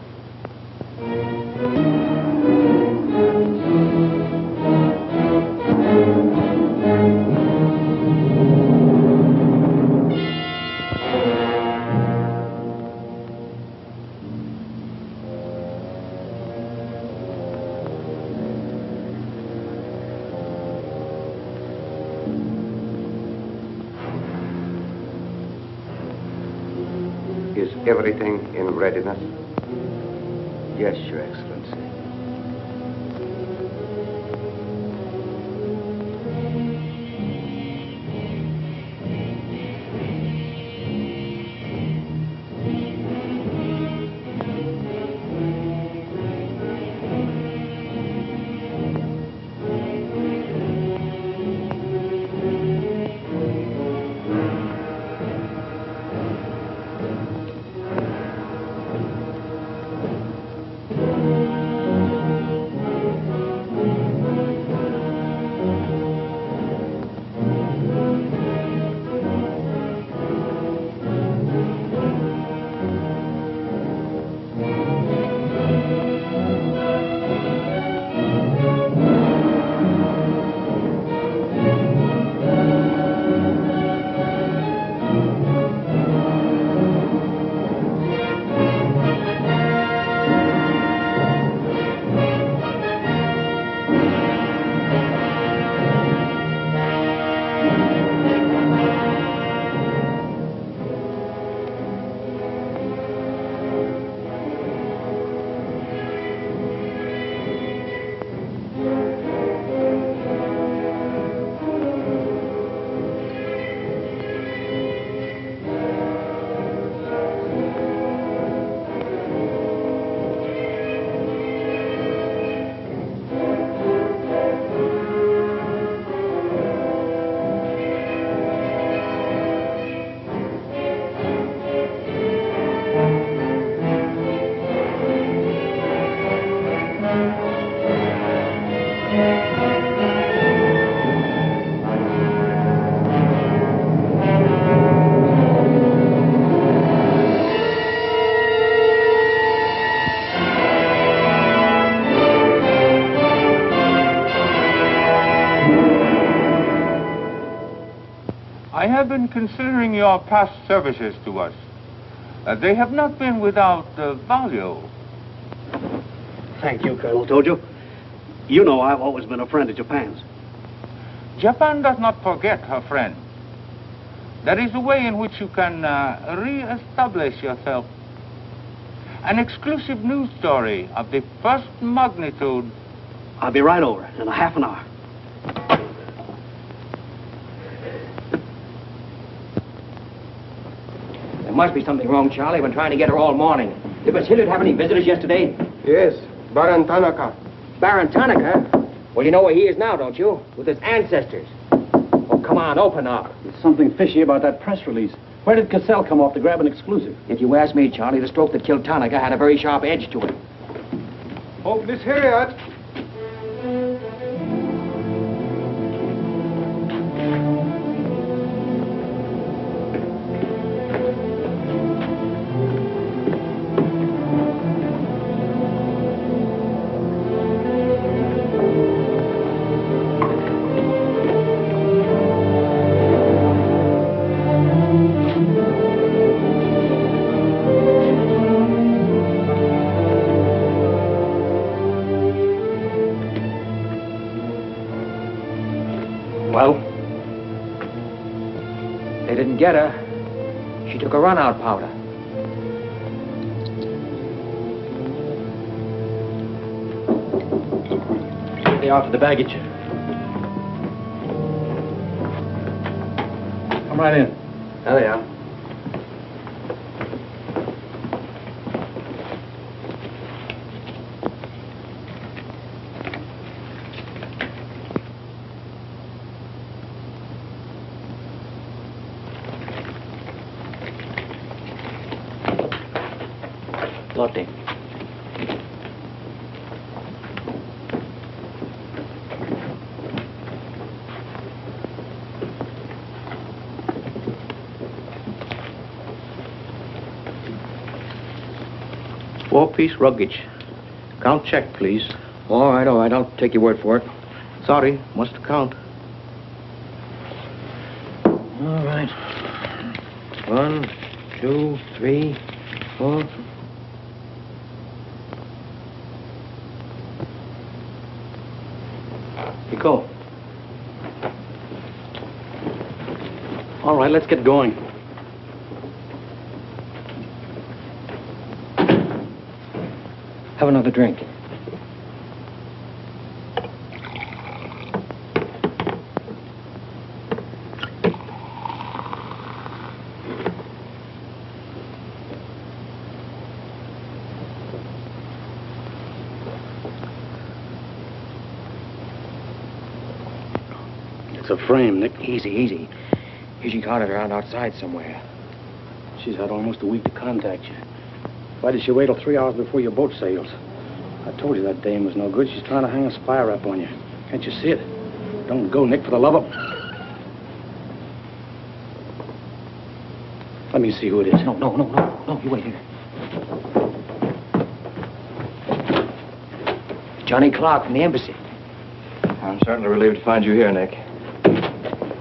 Is everything in readiness? Yes, Your Excellency. have been considering your past services to us. They have not been without value. Thank you, Colonel Tojo. You know I've always been a friend of Japan's. Japan does not forget her friend. There is a way in which you can re-establish yourself. An exclusive news story of the first magnitude. I'll be right over in a half an hour. There must be something wrong, Charlie. I've been trying to get her all morning. Did Miss Hilliard have any visitors yesterday? Yes, Baron Tanaka. Baron Tanaka? Well, you know where he is now, don't you? With his ancestors. Oh, come on, open up. There's something fishy about that press release. Where did Cassell come off to grab an exclusive? If you ask me, Charlie, the stroke that killed Tanaka had a very sharp edge to it. Oh, Miss Hilliard. Well, they didn't get her. She took a run-out powder. They are for the baggage. Come right in. There they are. Lotte. Four-piece luggage. Count check, please. All right, I'll take your word for it. Sorry, must count. All right. 1, 2, 3, 4. Go. All right, let's get going. Have another drink. It's a frame, Nick. Easy, easy. Usually caught it around outside somewhere. She's had almost a week to contact you. Why did she wait till 3 hours before your boat sails? I told you that dame was no good. She's trying to hang a spy rap on you. Can't you see it? Don't go, Nick, for the love of... Let me see who it is. No, you wait here. Johnny Clark from the embassy. I'm certainly relieved to find you here, Nick.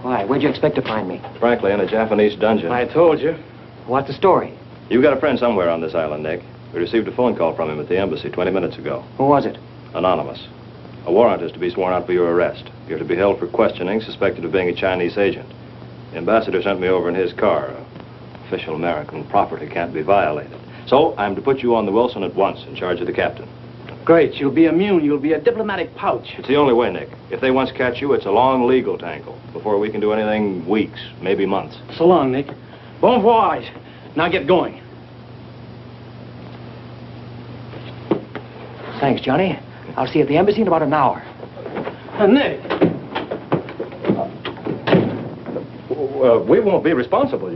Why? Where'd you expect to find me? Frankly, in a Japanese dungeon. I told you. What's the story? You've got a friend somewhere on this island, Nick. We received a phone call from him at the embassy 20 minutes ago. Who was it? Anonymous. A warrant is to be sworn out for your arrest. You're to be held for questioning, suspected of being a Chinese agent. The ambassador sent me over in his car. Official American property can't be violated. So I'm to put you on the Wilson at once in charge of the captain. Great. You'll be immune. You'll be a diplomatic pouch. It's the only way, Nick. If they once catch you, it's a long legal tangle. Before we can do anything, weeks, maybe months. So long, Nick. Bon voyage. Now get going. Thanks, Johnny. I'll see you at the embassy in about an hour. Nick! We won't be responsible.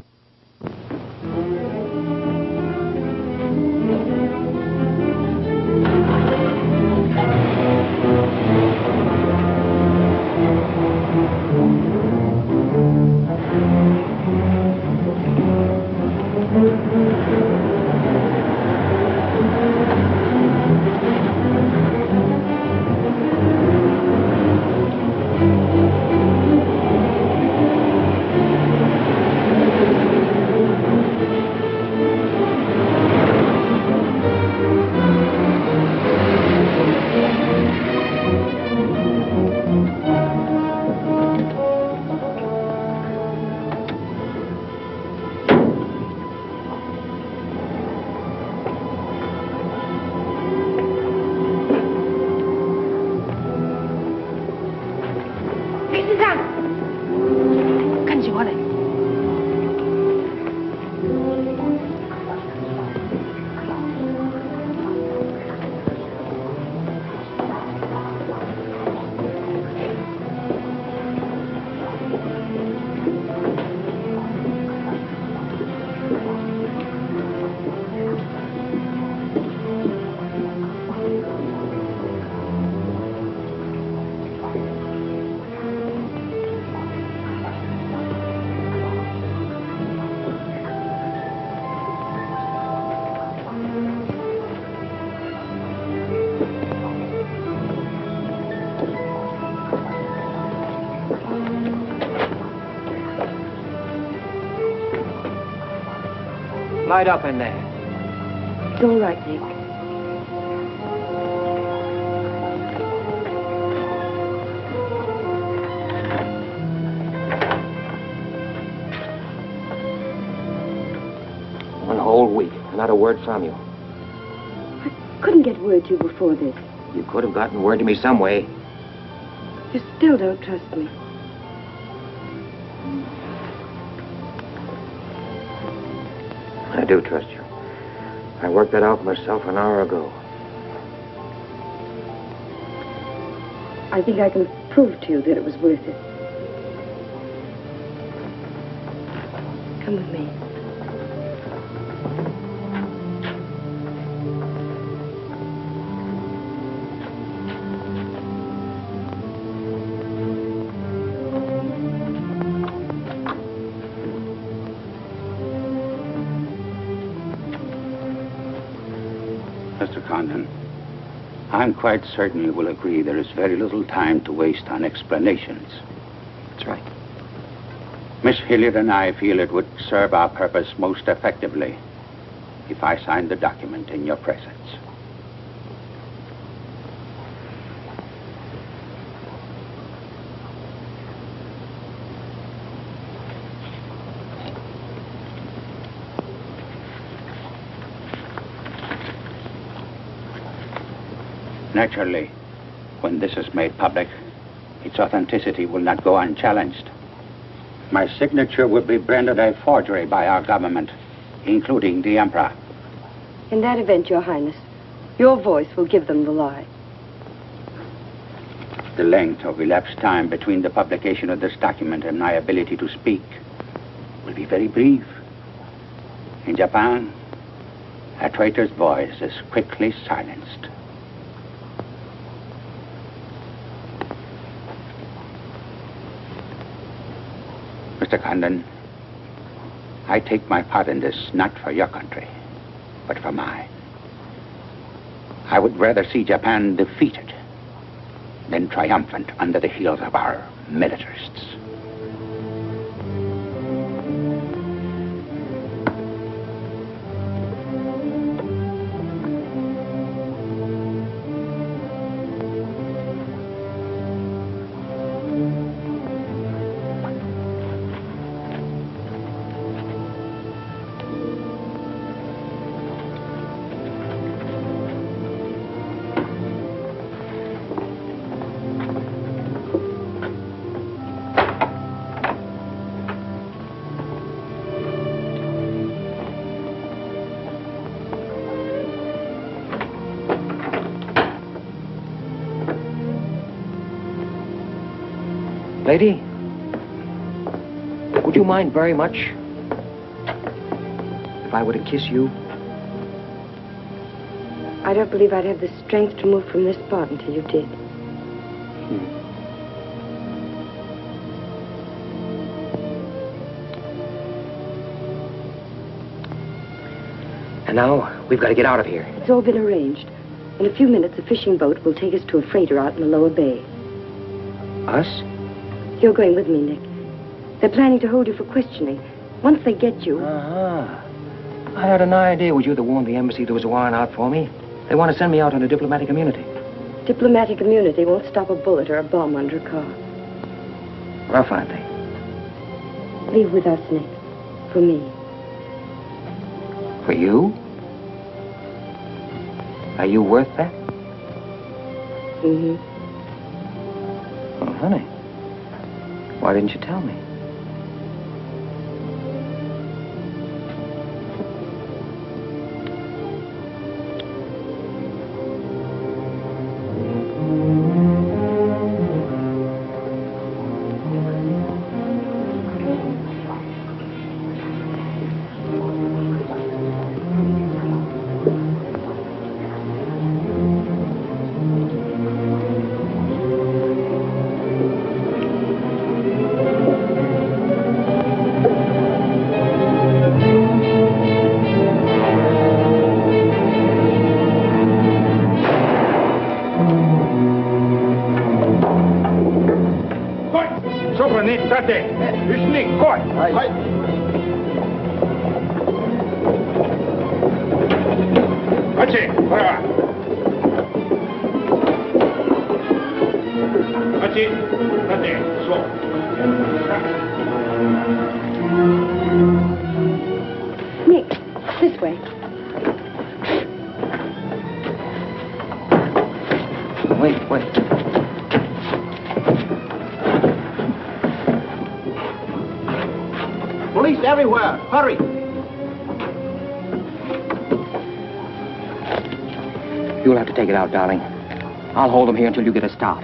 Light up in there. It's all right, Nick. One whole week, not a word from you. Couldn't get word to you before this. You could have gotten word to me some way. You still don't trust me. I do trust you. I worked that out myself an hour ago. I think I can prove to you that it was worth it. Come with me. Mr. Condon, I'm quite certain you will agree there is very little time to waste on explanations. That's right. Miss Hilliard and I feel it would serve our purpose most effectively if I signed the document in your presence. Naturally, when this is made public, its authenticity will not go unchallenged. My signature will be branded a forgery by our government, including the Emperor. In that event, Your Highness, your voice will give them the lie. The length of elapsed time between the publication of this document and my ability to speak will be very brief. In Japan, a traitor's voice is quickly silenced. Mr. Condon, I take my part in this not for your country, but for mine. I would rather see Japan defeated than triumphant under the heels of our militarists. Lady, would you mind very much if I were to kiss you? I don't believe I'd have the strength to move from this spot until you did. And now, we've got to get out of here. It's all been arranged. In a few minutes, a fishing boat will take us to a freighter out in the lower bay. Us? You're going with me, Nick. They're planning to hold you for questioning. Once they get you... I had an idea it was you that warned the embassy there was a warrant out for me. They want to send me out on a diplomatic immunity. Diplomatic immunity won't stop a bullet or a bomb under a car. Rough, aren't they? Leave with us, Nick. For me. For you? Are you worth that? Mm-hmm. Oh, honey. Why didn't you tell me? Steady. Forever. That's it. That's it. So. Nick, this way. Wait. Police everywhere. Hurry. You'll have to take it out, darling. I'll hold them here until you get a start.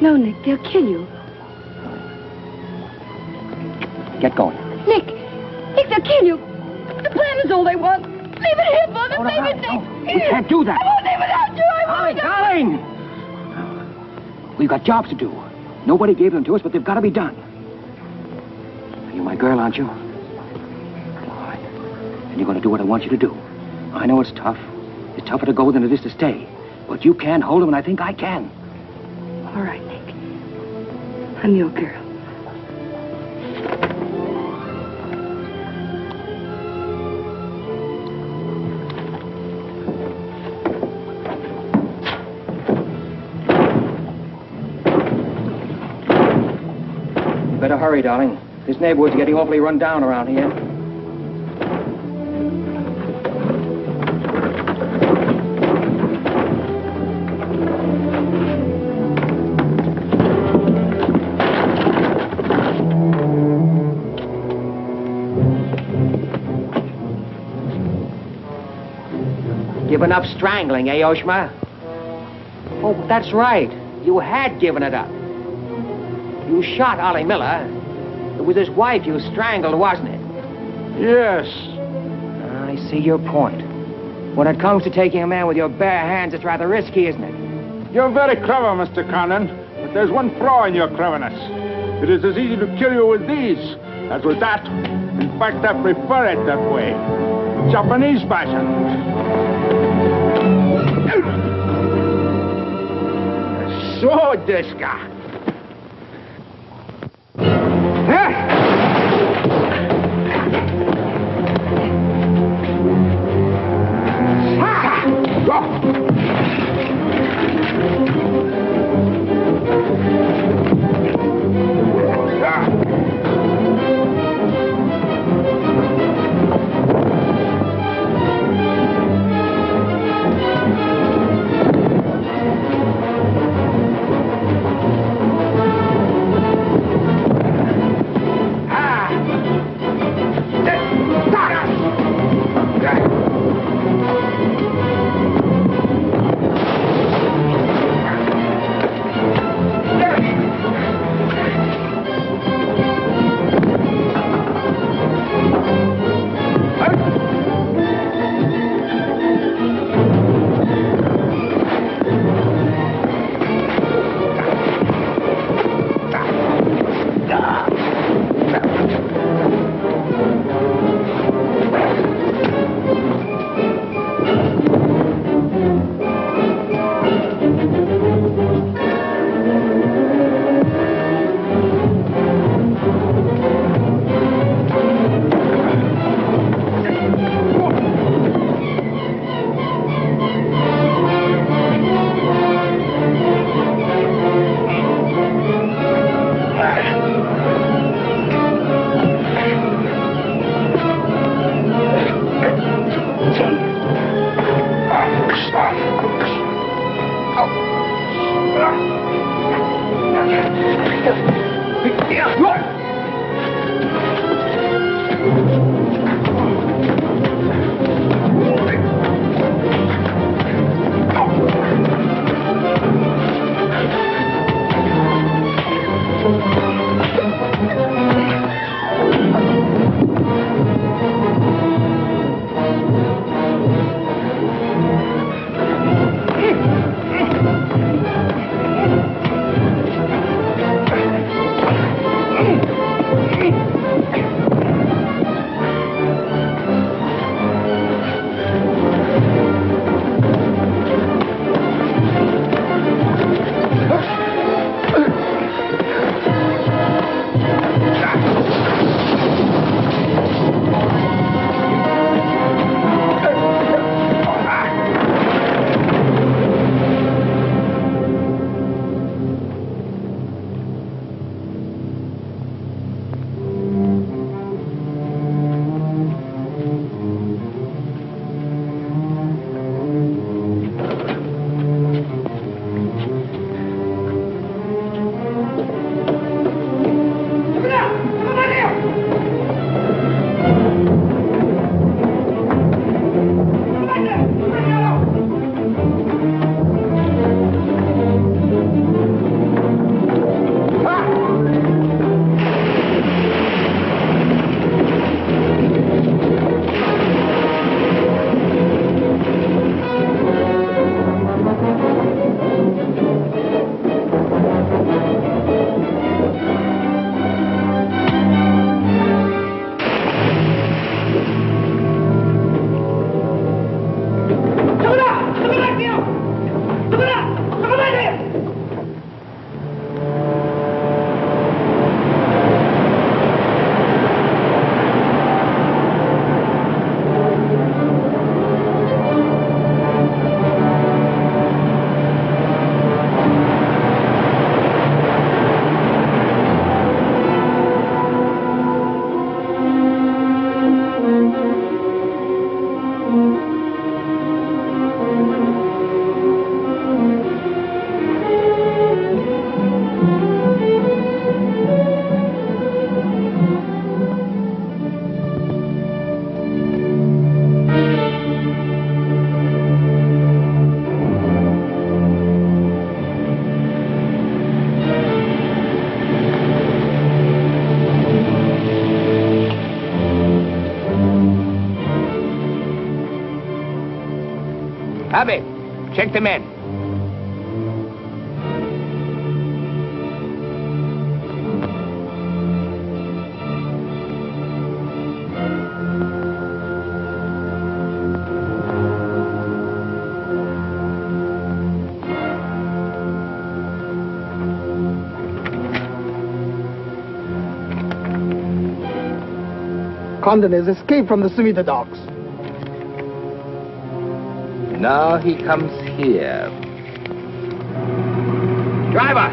No, Nick, they'll kill you. Get going. Nick, they'll kill you. The plan is all they want. Leave it here, Father. Leave it, Nick. We can't do that. I won't leave without you. I won't. Darling! We've got jobs to do. Nobody gave them to us, but they've got to be done. You're my girl, aren't you? All right. And you're going to do what I want you to do. I know it's tough. It's tougher to go than it is to stay. But you can hold them, and I think I can. All right, Nick. I'm your girl. Better hurry, darling. This neighborhood's getting awfully run down around here. Given up strangling, eh, Oshma? Oh, that's right. You had given it up. You shot Ollie Miller. It was his wife you strangled, wasn't it? Yes. I see your point. When it comes to taking a man with your bare hands, it's rather risky, isn't it? You're very clever, Mr. Condon, but there's one flaw in your cleverness. It is as easy to kill you with these as with that. In fact, I prefer it that way. Japanese fashion. So, Deska. Abe, check the men. Condon has escaped from the Sumida docks. Now he comes here. Driver!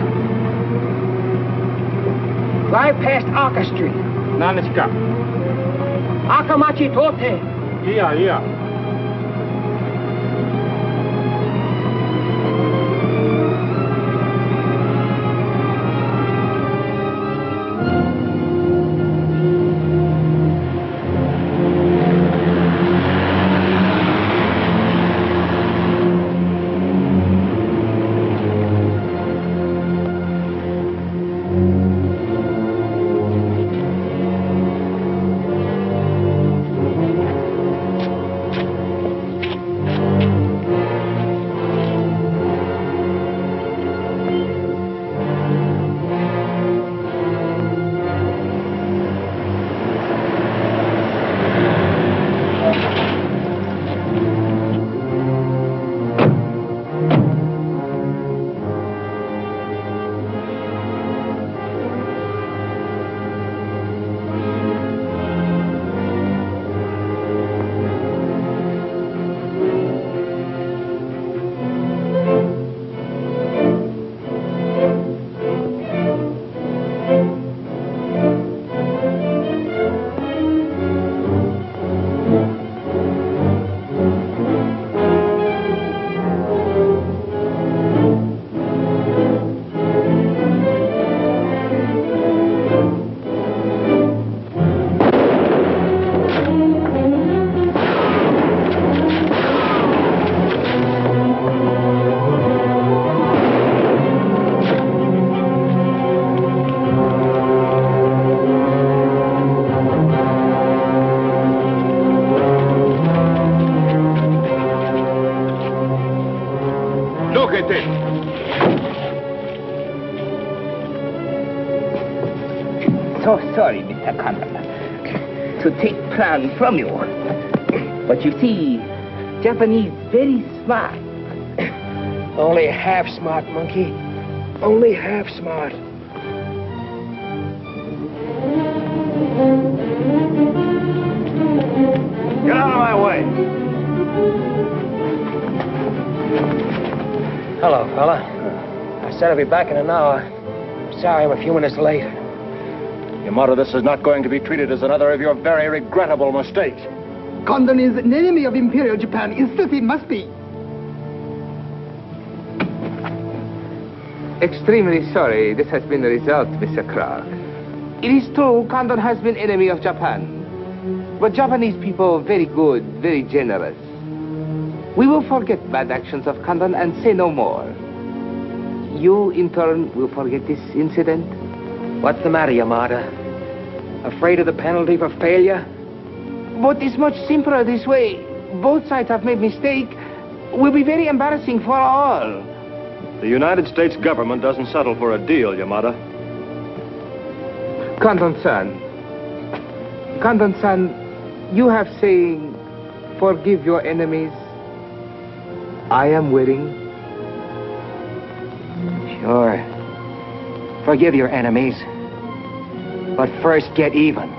Drive past Arca Street. Naniska. Akamachi Tote. Yeah. So sorry, Mr. Condon, to take plan from you. But you see, Japanese very smart. Only half smart, monkey. Only half smart. Get out of my way. Hello, fella. I said I'd be back in an hour. Sorry I'm a few minutes late. Yamato, this is not going to be treated as another of your very regrettable mistakes. Condon is an enemy of Imperial Japan. Insist it must be. Extremely sorry this has been the result, Mr. Clark. It is true Condon has been enemy of Japan. But Japanese people very good, very generous. We will forget bad actions of Condon and say no more. You, in turn, will forget this incident? What's the matter, Yamada? Afraid of the penalty for failure? But it's much simpler this way. Both sides have made mistake. Will be very embarrassing for all. The United States government doesn't settle for a deal, Yamada. Condon-san, you have saying, forgive your enemies. I am willing. Sure. Forgive your enemies. But first get even.